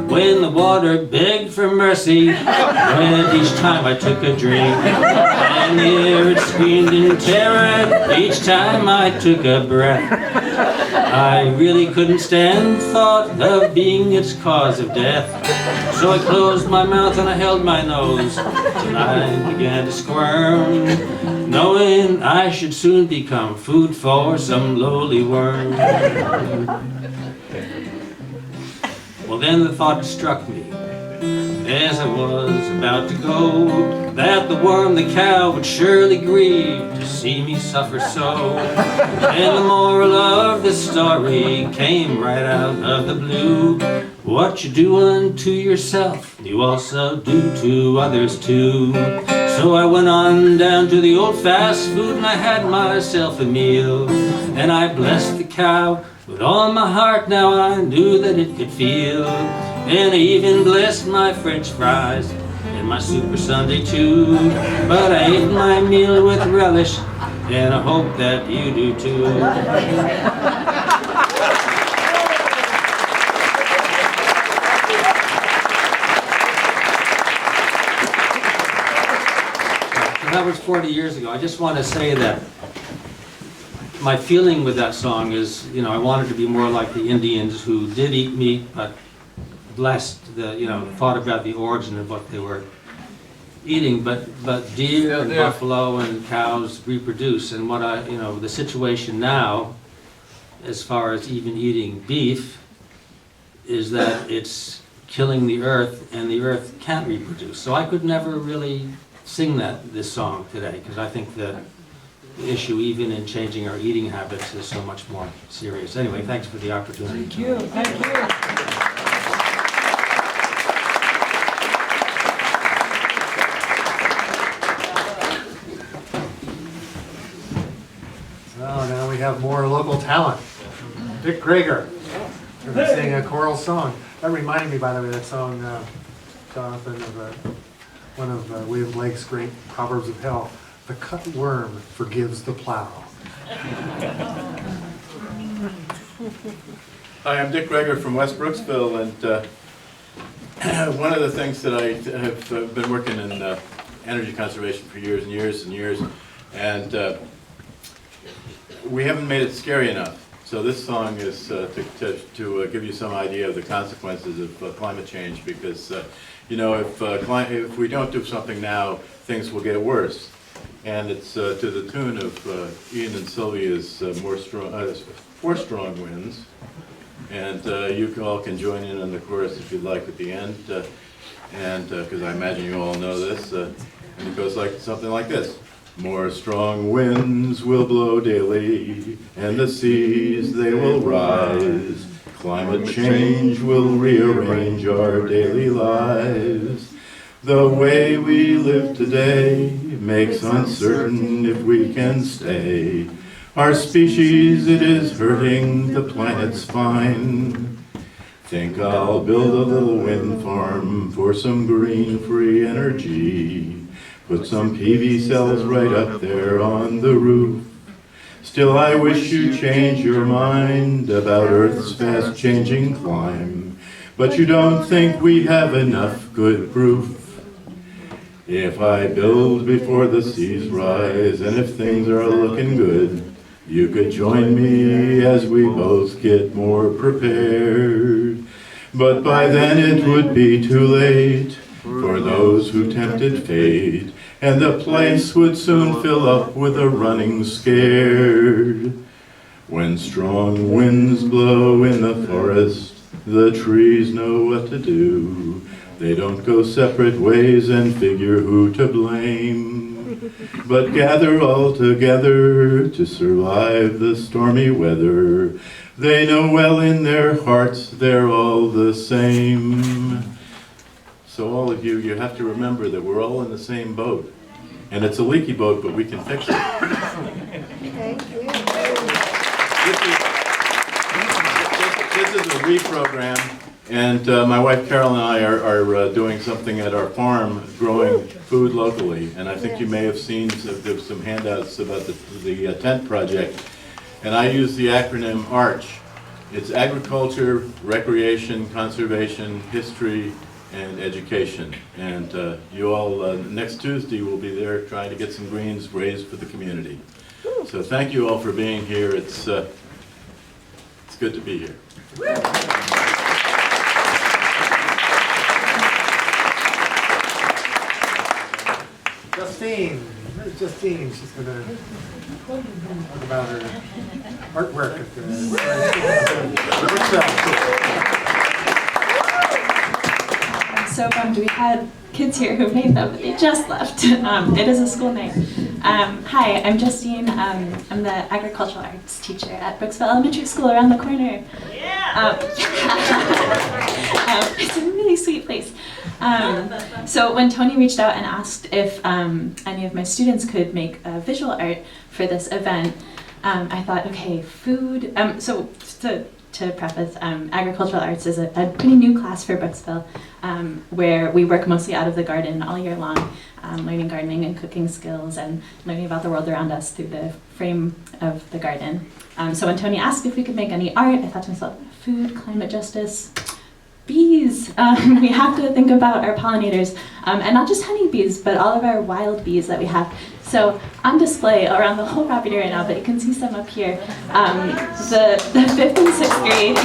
when the water begged for mercy, and each time I took a drink, and the air it screamed in terror each time I took a breath. I really couldn't stand the thought of being its cause of death, so I closed my mouth and I held my nose till I began to squirm, knowing I should soon become food for some lowly worm. Well, then the thought struck me, as I was about to go, that the worm, the cow, would surely grieve to see me suffer so. And the moral of the story came right out of the blue. What you do unto yourself, you also do to others too. So I went on down to the old fast food and I had myself a meal. And I blessed the cow with all my heart, now I knew that it could feel. And I even blessed my French fries and my Super Sundae too. But I ate my meal with relish, and I hope that you do too. That was 40 years ago. I just want to say that my feeling with that song is, you know, I wanted to be more like the Indians who did eat meat, but blessed the, you know, thought about the origin of what they were eating. But deer and buffalo and cows reproduce, and what I, you know, the situation now, as far as even eating beef, is that it's killing the earth, and the earth can't reproduce. So I could never really sing this song today, because I think that the issue, even in changing our eating habits, is so much more serious. Anyway, thanks for the opportunity. Thank you, thank you. Well, now we have more local talent. Dick Krager, going to sing a choral song. That reminded me, by the way, that song, Jonathan, of one of William Blake's great Proverbs of Hell. The cut worm forgives the plow. Hi, I'm Dick Krager from West Brooksville, and one of the things that I have been working in energy conservation for years and years and years, and we haven't made it scary enough. So this song is to give you some idea of the consequences of climate change, because you know, if we don't do something now, things will get worse. And it's to the tune of Ian and Sylvia's Four Strong Winds. And you all can join in on the chorus if you'd like at the end. Because I imagine you all know this. And it goes like something like this. More strong winds will blow daily, and the seas they will rise. Climate change will rearrange our daily lives. The way we live today makes uncertain if we can stay. Our species, it is hurting, the planet's fine. Think I'll build a little wind farm for some green free energy. Put some PV cells right up there on the roof. Still I wish you change your mind about Earth's fast-changing climb. But you don't think we have enough good proof. If I build before the seas rise, and if things are looking good, you could join me as we both get more prepared. But by then it would be too late for those who tempted fate, and the place would soon fill up with a running scared. When strong winds blow in the forest, the trees know what to do. They don't go separate ways and figure who to blame, but gather all together to survive the stormy weather. They know well in their hearts they're all the same. So all of you, you have to remember that we're all in the same boat. And it's a leaky boat, but we can fix it. This is a reprogram, and my wife Carol and I are doing something at our farm, growing food locally. And I think you may have seen there's some handouts about the tent project. And I use the acronym ARCH. It's agriculture, recreation, conservation, history, and education. And you all, next Tuesday, will be there trying to get some greens raised for the community. So thank you all for being here. It's good to be here. Justine, where's Justine? She's going to talk about her artwork at I'm so bummed. We had kids here who made them, but they just left. It is a school night. Hi, I'm Justine. I'm the agricultural arts teacher at Brooksville Elementary School around the corner. It's a really sweet place. So when Tony reached out and asked if any of my students could make visual art for this event, I thought, okay, food. So to preface, agricultural arts is a pretty new class for Brooksville, where we work mostly out of the garden all year long, learning gardening and cooking skills and learning about the world around us through the frame of the garden. So when Tony asked if we could make any art, I thought to myself, food, climate justice, bees. We have to think about our pollinators, and not just honeybees, but all of our wild bees that we have. So on display around the whole property right now, but you can see some up here, the 5th and 6th grade.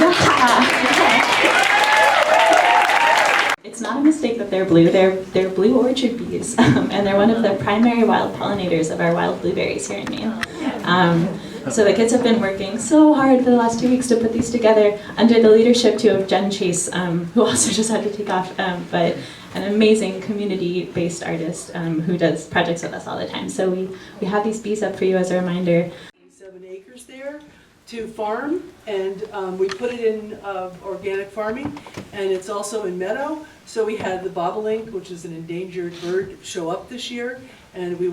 It's not a mistake that they're blue. They're blue orchard bees, and they're one of the primary wild pollinators of our wild blueberries here in Maine. So the kids have been working so hard for the last 2 weeks to put these together under the leadership too of Jen Chase, who also just had to take off, but an amazing community-based artist who does projects with us all the time. So we have these bees up for you as a reminder. 7 acres there to farm, and we put it in organic farming, and it's also in meadow. So we had the bobolink, which is an endangered bird, show up this year, and we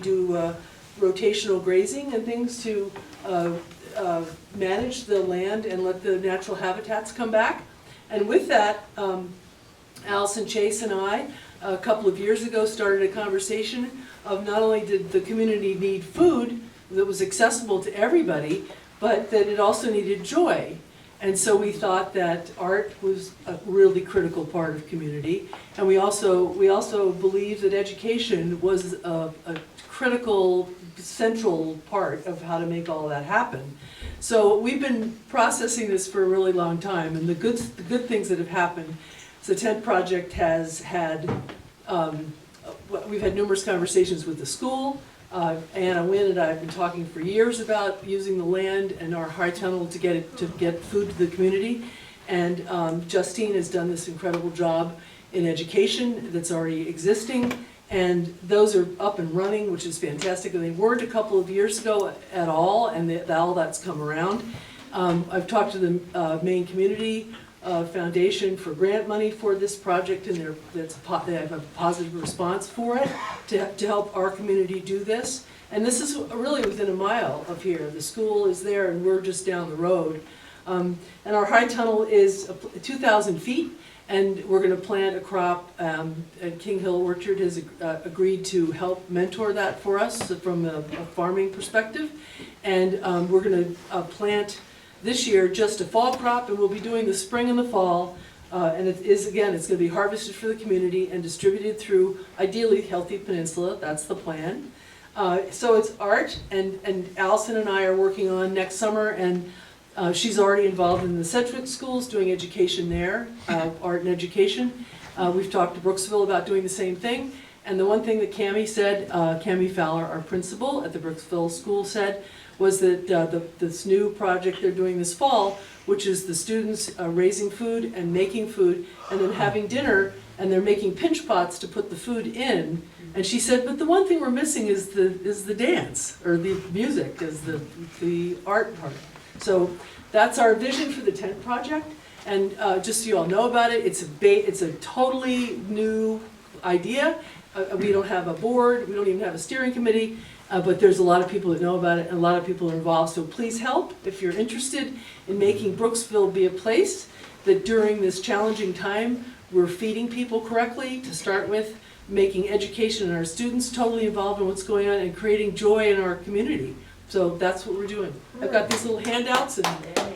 do rotational grazing and things to manage the land and let the natural habitats come back. And with that, Allison Chase and I, a couple of years ago, started a conversation of not only did the community need food that was accessible to everybody, but that it also needed joy. And so we thought that art was a really critical part of community. And we also believed that education was a critical, central part of how to make all that happen. So we've been processing this for a really long time, and the good things that have happened. So the tent project has had, we've had numerous conversations with the school. Anna Wynn and I have been talking for years about using the land and our high tunnel to get food to the community. And Justine has done this incredible job in education that's already existing. And those are up and running, which is fantastic. And they weren't a couple of years ago at all, and all that's come around. I've talked to the Maine Community Foundation for grant money for this project, and they have a positive response for it to help our community do this. And this is really within a mile of here. The school is there, and we're just down the road. And our high tunnel is 2,000 feet, And we're gonna plant a crop, and King Hill Orchard has agreed to help mentor that for us from a farming perspective. And we're gonna plant this year just a fall crop, and we'll be doing the spring and the fall. And it is, again, it's gonna be harvested for the community and distributed through, ideally, Healthy Peninsula, that's the plan. So it's art, and Allison and I are working on next summer, and she's already involved in the Sedgwick schools, doing education there, art and education. We've talked to Brooksville about doing the same thing. And the one thing that Cammie said, Cammie Fowler, our principal at the Brooksville school, said was that this new project they're doing this fall, which is the students raising food and making food and then having dinner, and they're making pinch pots to put the food in. And she said, but the one thing we're missing is the dance, or the music, is the art part. So that's our vision for the tent project, and just so you all know about it, it's a totally new idea. We don't have a board, we don't even have a steering committee, but there's a lot of people that know about it, and a lot of people are involved. So please help if you're interested in making Brooksville be a place that during this challenging time, we're feeding people correctly to start with, making education and our students totally involved in what's going on, and creating joy in our community. So that's what we're doing. I've got these little handouts, and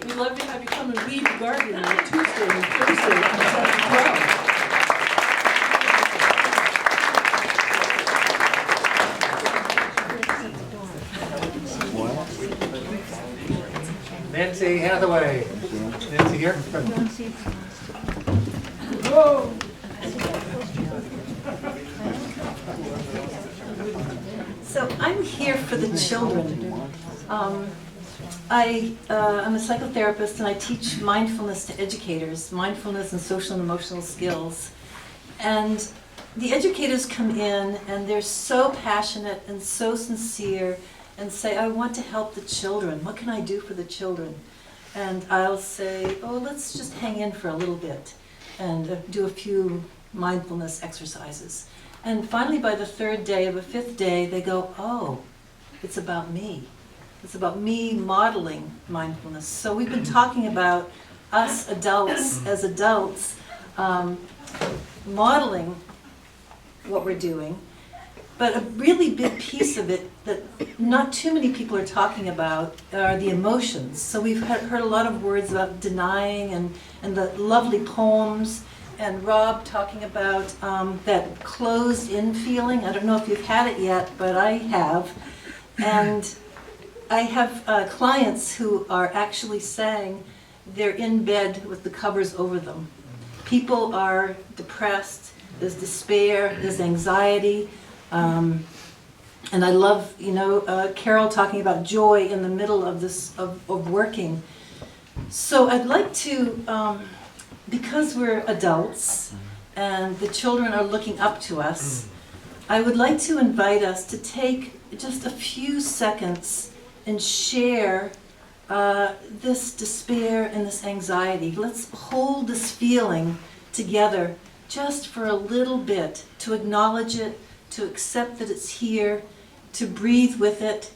we'd love to have you come and weed the garden on Tuesday and Thursday at 7 to 12. Nancy Hathaway. Nancy here. So I'm here for the children. I'm a psychotherapist, and I teach mindfulness to educators, mindfulness and social and emotional skills. And the educators come in and they're so passionate and so sincere and say, I want to help the children. What can I do for the children? And I'll say, oh, let's just hang in for a little bit and do a few mindfulness exercises. And finally, by the third day or the fifth day, they go, oh, it's about me. It's about me modeling mindfulness. So we've been talking about us adults, as adults, modeling what we're doing. But a really big piece of it that not too many people are talking about are the emotions. So we've heard a lot of words about denying and the lovely poems, and Rob talking about that closed-in feeling. I don't know if you've had it yet, but I have. And I have clients who are actually saying they're in bed with the covers over them. People are depressed, there's despair, there's anxiety. And I love, Carol talking about joy in the middle of this, of working. So I'd like to, because we're adults and the children are looking up to us, I would like to invite us to take just a few seconds and share this despair and this anxiety. Let's hold this feeling together just for a little bit, to acknowledge it, to accept that it's here, to breathe with it,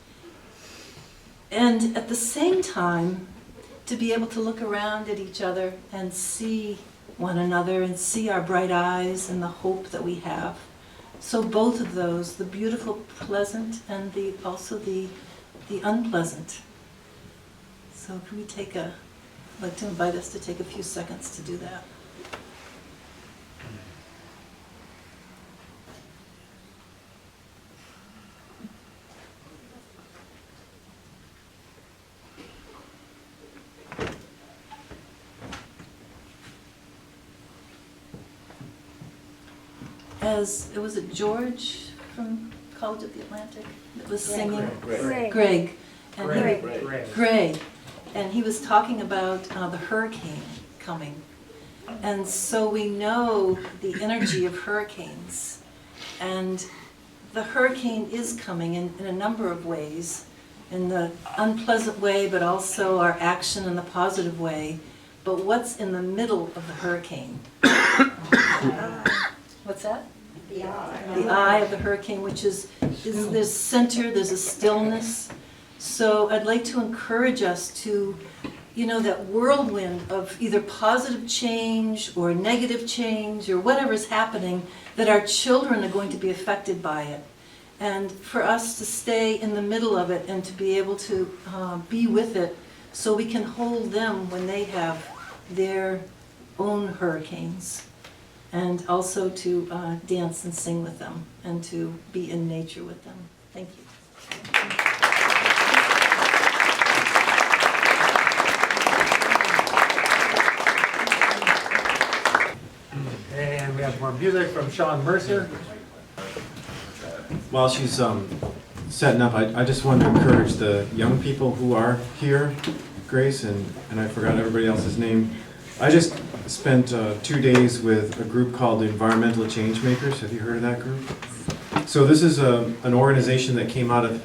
and at the same time, to be able to look around at each other and see one another and see our bright eyes and the hope that we have. So both of those, the beautiful, pleasant, and also the unpleasant. So can we I'd like to invite us to take a few seconds to do that. Was it George from College of the Atlantic that was singing? Greg. Greg. And he was talking about the hurricane coming. And so we know the energy of hurricanes. And the hurricane is coming in a number of ways. In the unpleasant way, but also our action in the positive way. But what's in the middle of the hurricane? What's that? The eye. The eye of the hurricane, which is there's center, there's a stillness. So I'd like to encourage us to you know, that whirlwind of either positive change or negative change or whatever's happening, that our children are going to be affected by it. And for us to stay in the middle of it and to be able to be with it so we can hold them when they have their own hurricanes. And also to dance and sing with them and to be in nature with them. Thank you. And we have more music from Sean Mercer. While she's setting up, I just want to encourage the young people who are here, Grace, and I forgot everybody else's name. I just spent 2 days with a group called the Environmental Change Makers. Have you heard of that group? So this is an organization that came out of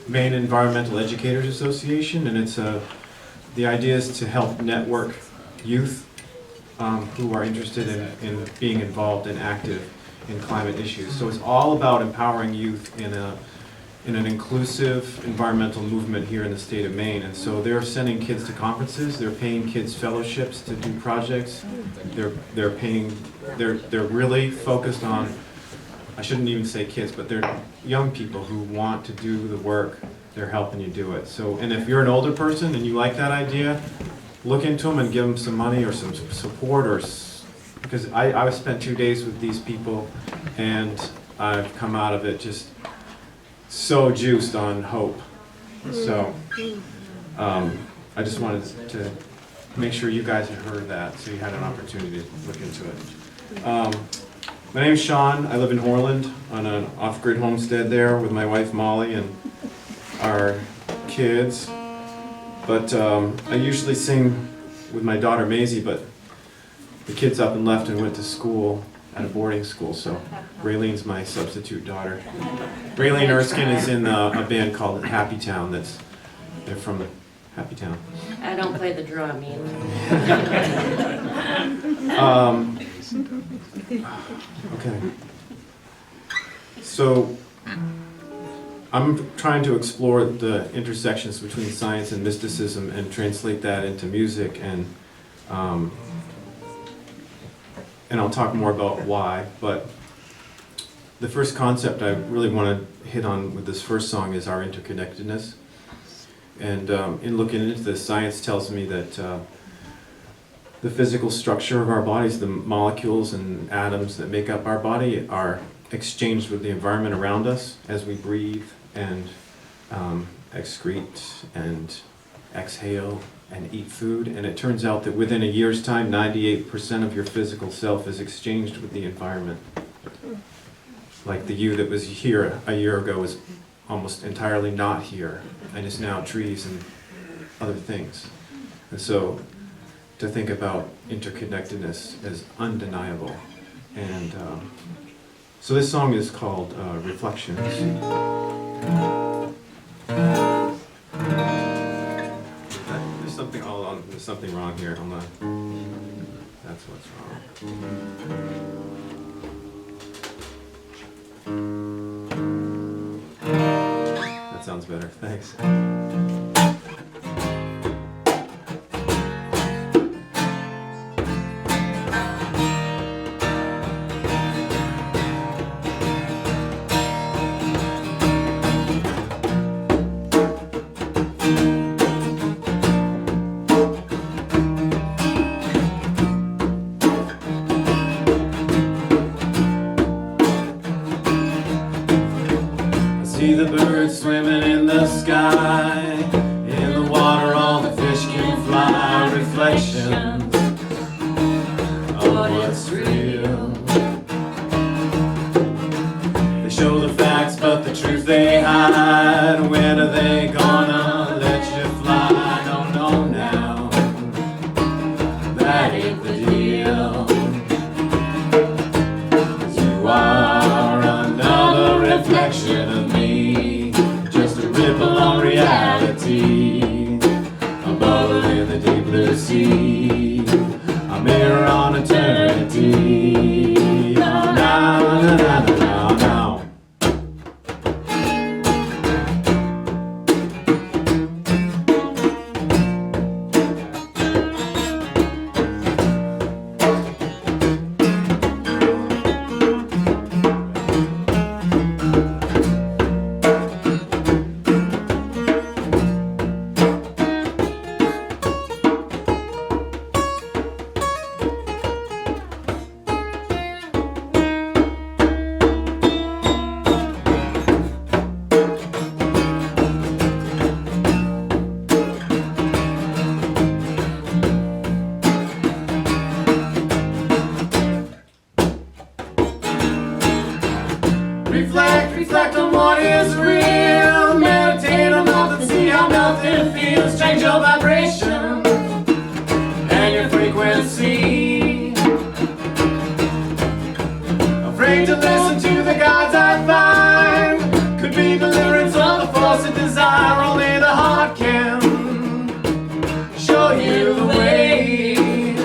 Maine Environmental Educators Association, and it's the idea is to help network youth who are interested in being involved and active in climate issues. So it's all about empowering youth in an inclusive environmental movement here in the state of Maine. And so they're sending kids to conferences, they're paying kids fellowships to do projects, they're really focused on, I shouldn't even say kids, but they're young people who want to do the work, they're helping you do it. So, and if you're an older person and you like that idea, look into them and give them some money or some support, or because I spent 2 days with these people and I've come out of it just so juiced on hope. So I just wanted to make sure you guys had heard that, so you had an opportunity to look into it. My name's Sean. I live in Orland on an off-grid homestead there with my wife Molly and our kids. But I usually sing with my daughter Maisie, but the kid's up and left and went to school at a boarding school, so Raylene's my substitute daughter. Raylene Erskine is in a band called Happy Town. They're from Happy Town. I don't play the drum, Ian. Okay. So I'm trying to explore the intersections between science and mysticism and translate that into music, and I'll talk more about why, but the first concept I really want to hit on with this first song is our interconnectedness. And in looking into this, science tells me that the physical structure of our bodies, the molecules and atoms that make up our body, are exchanged with the environment around us as we breathe and excrete and exhale and eat food. And it turns out that within a year's time, 98% of your physical self is exchanged with the environment. Like the you that was here a year ago is almost entirely not here, and is now trees and other things. And so to think about interconnectedness as undeniable. And so this song is called Reflections. There's something wrong here. Hold on. That's what's wrong. That sounds better. Thanks. See the birds swimming in the sky, in the water all the fish can fly. Reflections of what's real. They show the facts but the truth they hide. When are they gonna let you fly? Don't know now, that ain't the deal. 'Cause you are another reflection of me, just a ripple on reality, a bubble in the deep blue sea, a mirror on eternity. Now, now, now, now, now, now. sea. Afraid to listen to the gods I find. Could be deliverance of the force of desire. Only the heart can show you the way.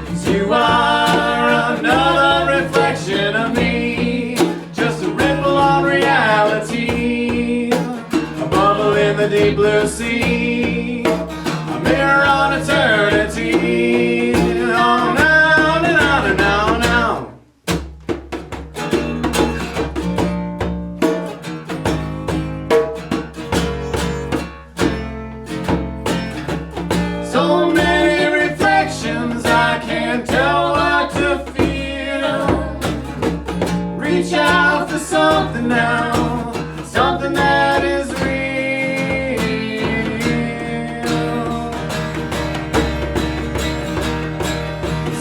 'Cause you are another reflection of me, just a ripple on reality, a bubble in the deep blue sea, a mirror on eternity. On and on and on and on. So many reflections, I can't tell what to feel. Reach out for something now, something that is real.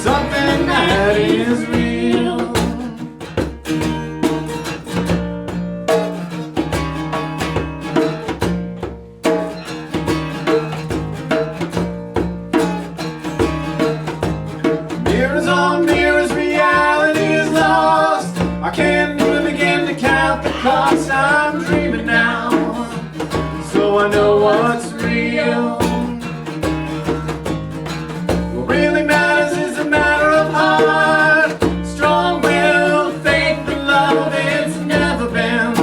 Something that is real. Mirrors on mirrors, reality is lost. I can't even begin to count the cost. I'm dreaming now, so I know what's real. What really matters is a matter of heart, strong will, faith, and love. It's never been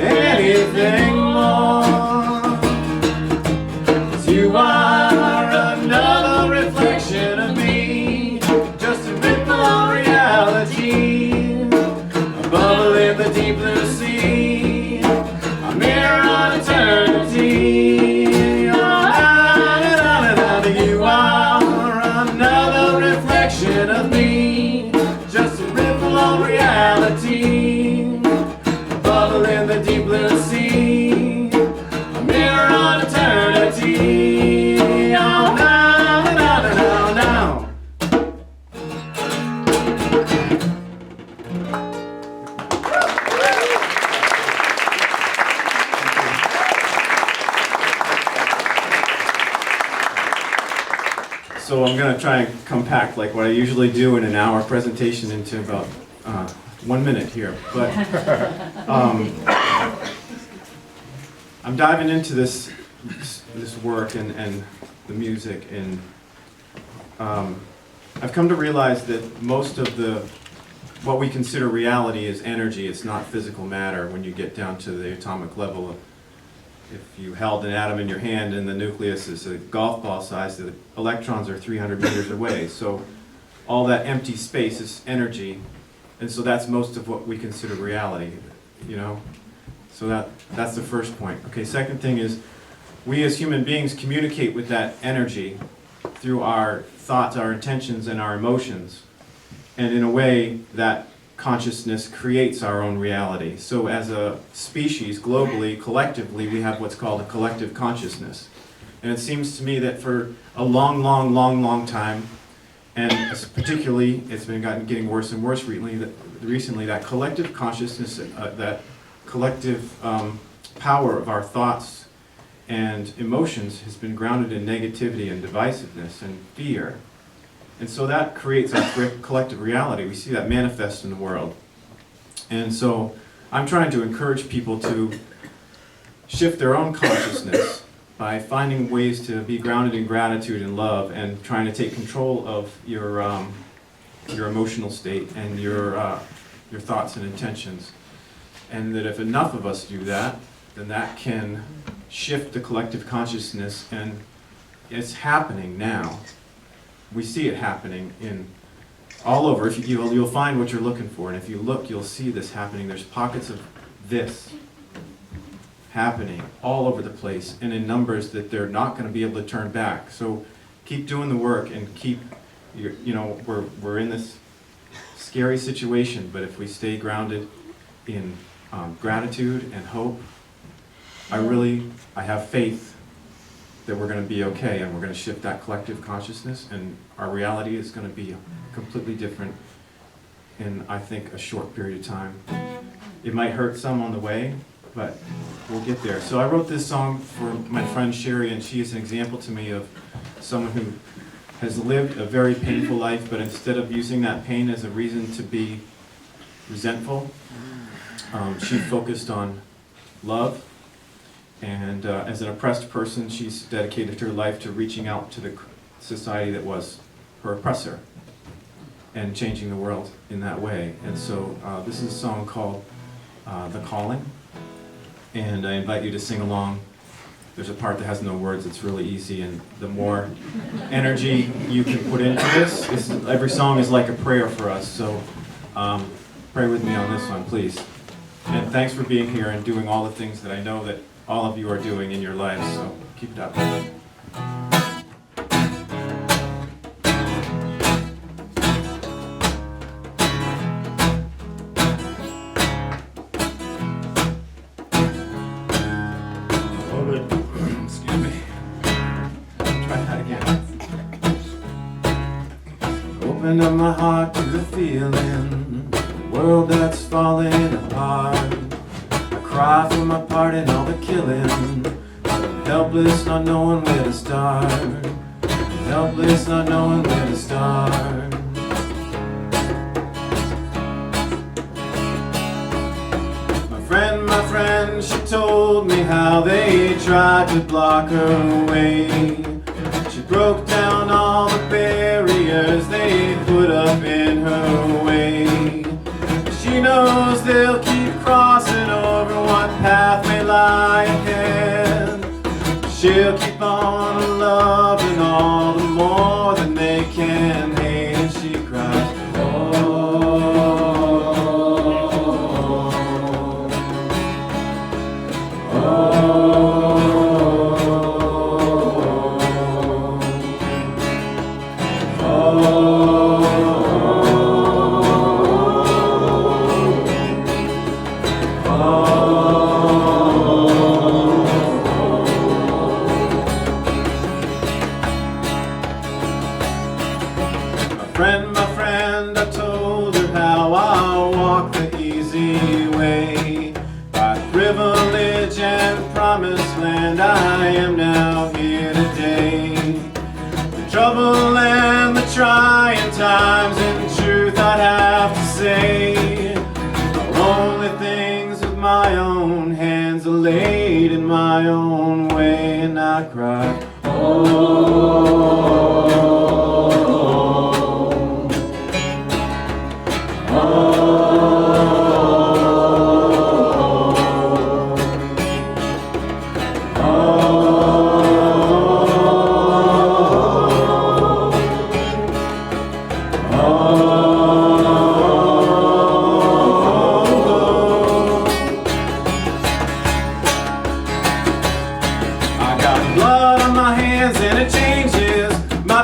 anything more. 'Cause you are another reflection of me, just a ripple on reality, a bubble in the deep blue sea, a mirror on eternity. On and on and on. You are another reflection of me, just a ripple on reality, a bubble in the deep blue sea, a mirror on eternity. On and on and on and on. So I'm going to try and compact like what I usually do in an hour presentation into about 1 minute here. But I'm diving into this work and the music, and I've come to realize that most of what we consider reality is energy. It's not physical matter when you get down to the atomic level. If you held an atom in your hand and the nucleus is a golf ball size, the electrons are 300 meters away. So all that empty space is energy, and so that's most of what we consider reality, you know? So that's the first point. Okay, second thing is we as human beings communicate with that energy through our thoughts, our intentions, and our emotions. And in a way, that consciousness creates our own reality. So as a species, globally, collectively, we have what's called a collective consciousness. And it seems to me that for a long time, and particularly it's been getting worse and worse recently, that collective consciousness, that collective power of our thoughts and emotions has been grounded in negativity and divisiveness and fear. And so that creates our collective reality. We see that manifest in the world. And so I'm trying to encourage people to shift their own consciousness by finding ways to be grounded in gratitude and love, and trying to take control of your emotional state and your thoughts and intentions. And that if enough of us do that, then that can shift the collective consciousness, and it's happening now. We see it happening in all over. If you'll find what you're looking for, and if you look, you'll see this happening. There's pockets of this happening all over the place, and in numbers that they're not going to be able to turn back. So keep doing the work, and keep, we're in this scary situation, but if we stay grounded in gratitude and hope, I have faith that we're going to be okay, and we're going to shift that collective consciousness, and our reality is going to be completely different in, I think, a short period of time. It might hurt some on the way, but we'll get there. So I wrote this song for my friend Sherry, and she is an example to me of someone who has lived a very painful life, but instead of using that pain as a reason to be resentful, she focused on love. And as an oppressed person, she's dedicated her life to reaching out to the society that was her oppressor and changing the world in that way. And so this is a song called The Calling, and I invite you to sing along. There's a part that has no words, it's really easy, and the more energy you can put into this, every song is like a prayer for us, so pray with me on this one, please. And thanks for being here and doing all the things that I know that all of you are doing in your lives, so keep it up. Excuse me. Try that again. Open up my heart to the feeling, the world that's falling apart. Cry for my part in all the killing. I'm helpless, not knowing where to start. I'm helpless, not knowing where to start. My friend, she told me how they tried to block her way. She broke down all the barriers they put up in her way. She knows they'll keep crossing over what path may lie ahead. She'll keep on loving all the more than they can hate. And she cries, my friend, I told her how I'll walk the easy way. By privilege and promised land, I am now here today. The trouble and the trying times, in truth I'd have to say, are only things with my own hands laid in my own way. And I cry,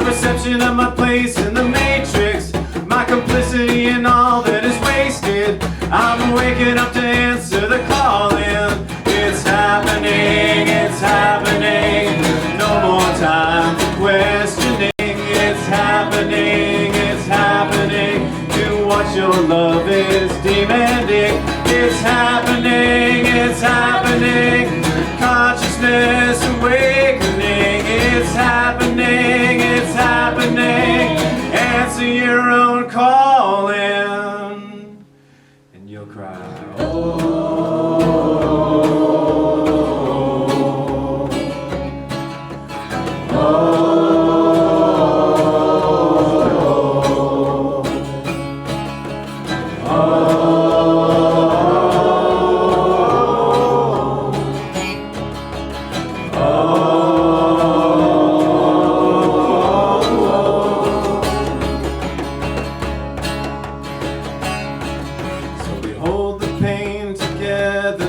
perception of my place in the matrix, my complicity in all that is wasted. I'm waking up to answer the calling. It's happening, it's happening. No more time for questioning. It's happening, it's happening. Do what your love is demanding. It's happening, it's happening. Consciousness awakening. It's happening, it's happening. Answer your own calling, and you'll cry,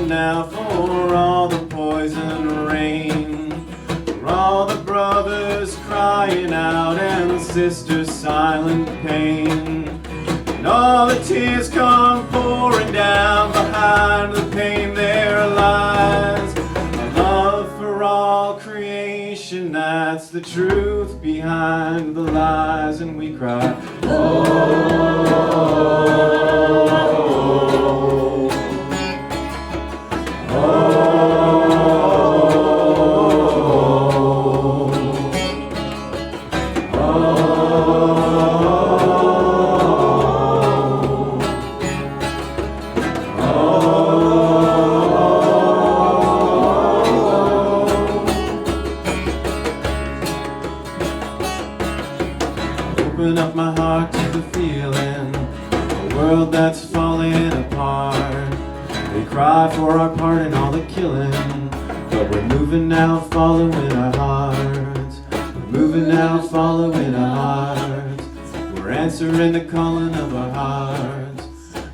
now for all the poison rain, for all the brothers crying out and sisters silent pain, and all the tears come pouring down behind the pain there lies a love for all creation. That's the truth behind the lies. And we cry, Open up my heart to the feeling, a world that's falling apart. We cry for our part in all the killing, but we're moving now, following our hearts. We're moving now, following our hearts. We're answering the calling of our hearts.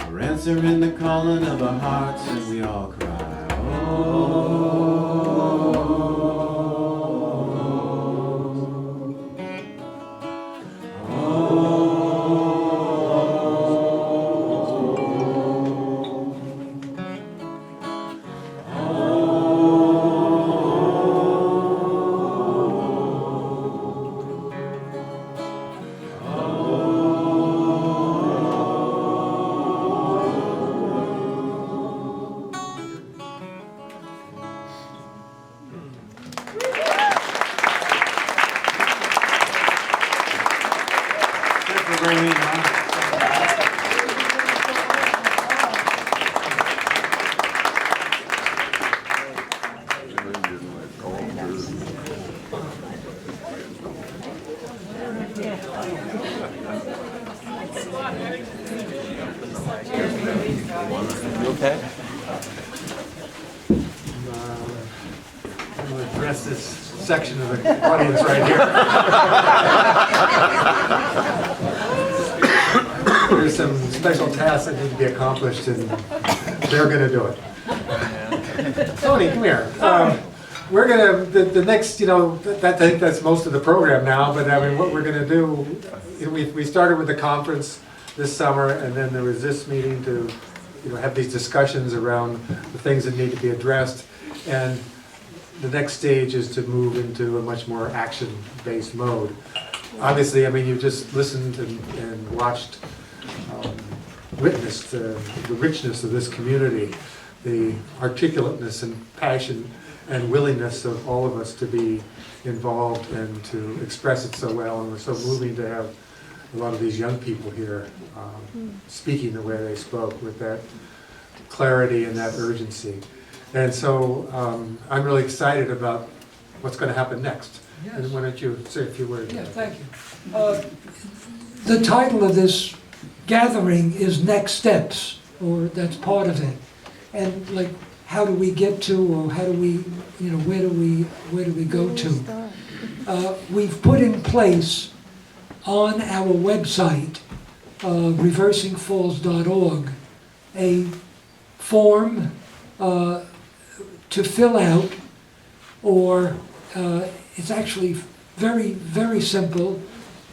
We're answering the calling of our hearts, and we all cry, oh. You okay? I'm going to address this section of the audience right here. There's some special tasks that need to be accomplished, and they're going to do it. Tony, come here. We're going to, the next, I think that's most of the program now, but I mean, what we're going to do, we started with the conference this summer, and then there was this meeting to have these discussions around the things that need to be addressed. And the next stage is to move into a much more action-based mode. Obviously, I mean, you just listened and watched, witnessed the richness of this community, the articulateness and passion and willingness of all of us to be involved and to express it so well. And it was so moving to have a lot of these young people here speaking the way they spoke with that clarity and that urgency. And so I'm really excited about what's going to happen next. Yes. And why don't you say a few words? Yeah, thank you. The title of this gathering is Next Steps, or that's part of it. And like, how do we get to, or how do we, where do we go to? We've put in place on our website, reversingfalls.org, a form to fill out, or it's actually very, very simple,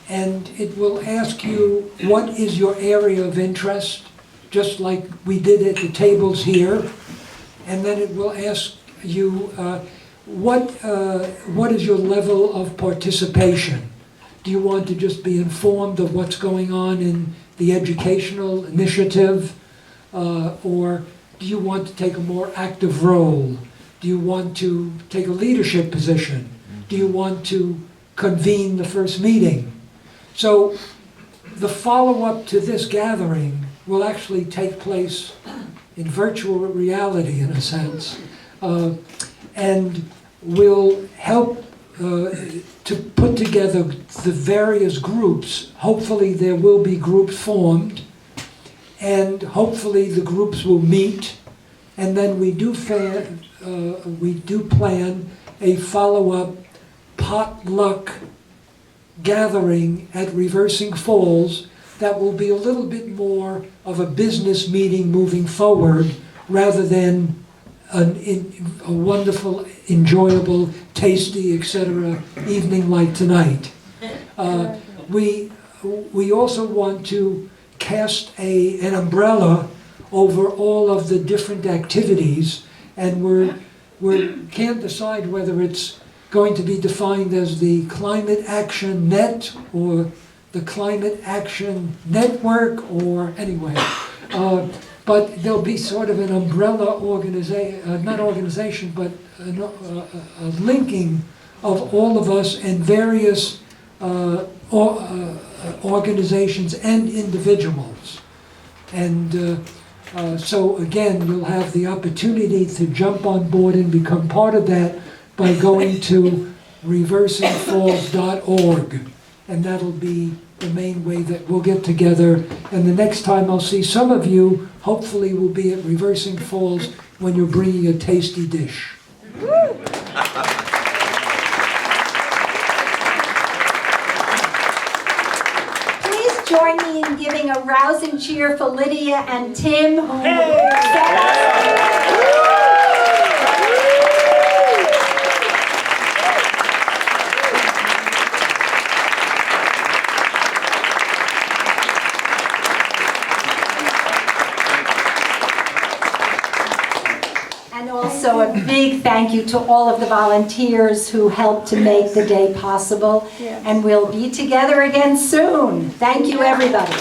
and it will ask you what is your area of interest, just like we did at the tables here, and then it will ask you what is your level of participation. Do you want to just be informed of what's going on in the educational initiative, or do you want to take a more active role? Do you want to take a leadership position? Do you want to convene the first meeting? So the follow-up to this gathering will actually take place in virtual reality, in a sense, and will help to put together the various groups. Hopefully there will be groups formed, and hopefully the groups will meet, and then we do plan a follow-up potluck gathering at Reversing Falls that will be a little bit more of a business meeting moving forward rather than a wonderful, enjoyable, tasty, etc. evening like tonight. We also want to cast an umbrella over all of the different activities, and we can't decide whether it's going to be defined as the Climate Action Net or the Climate Action Network, or anyway. But there'll be sort of an umbrella organization, not organization, but a linking of all of us and various organizations and individuals. And so again, you'll have the opportunity to jump on board and become part of that by going to reversingfalls.org. And that'll be the main way that we'll get together. And the next time I'll see some of you, hopefully will be at Reversing Falls when you're bringing a tasty dish. Please join me in giving a rousing cheer for Lydia and Tim, who set us. And also a big thank you to all of the volunteers who helped to make the day possible. And we'll be together again soon. Thank you, everybody.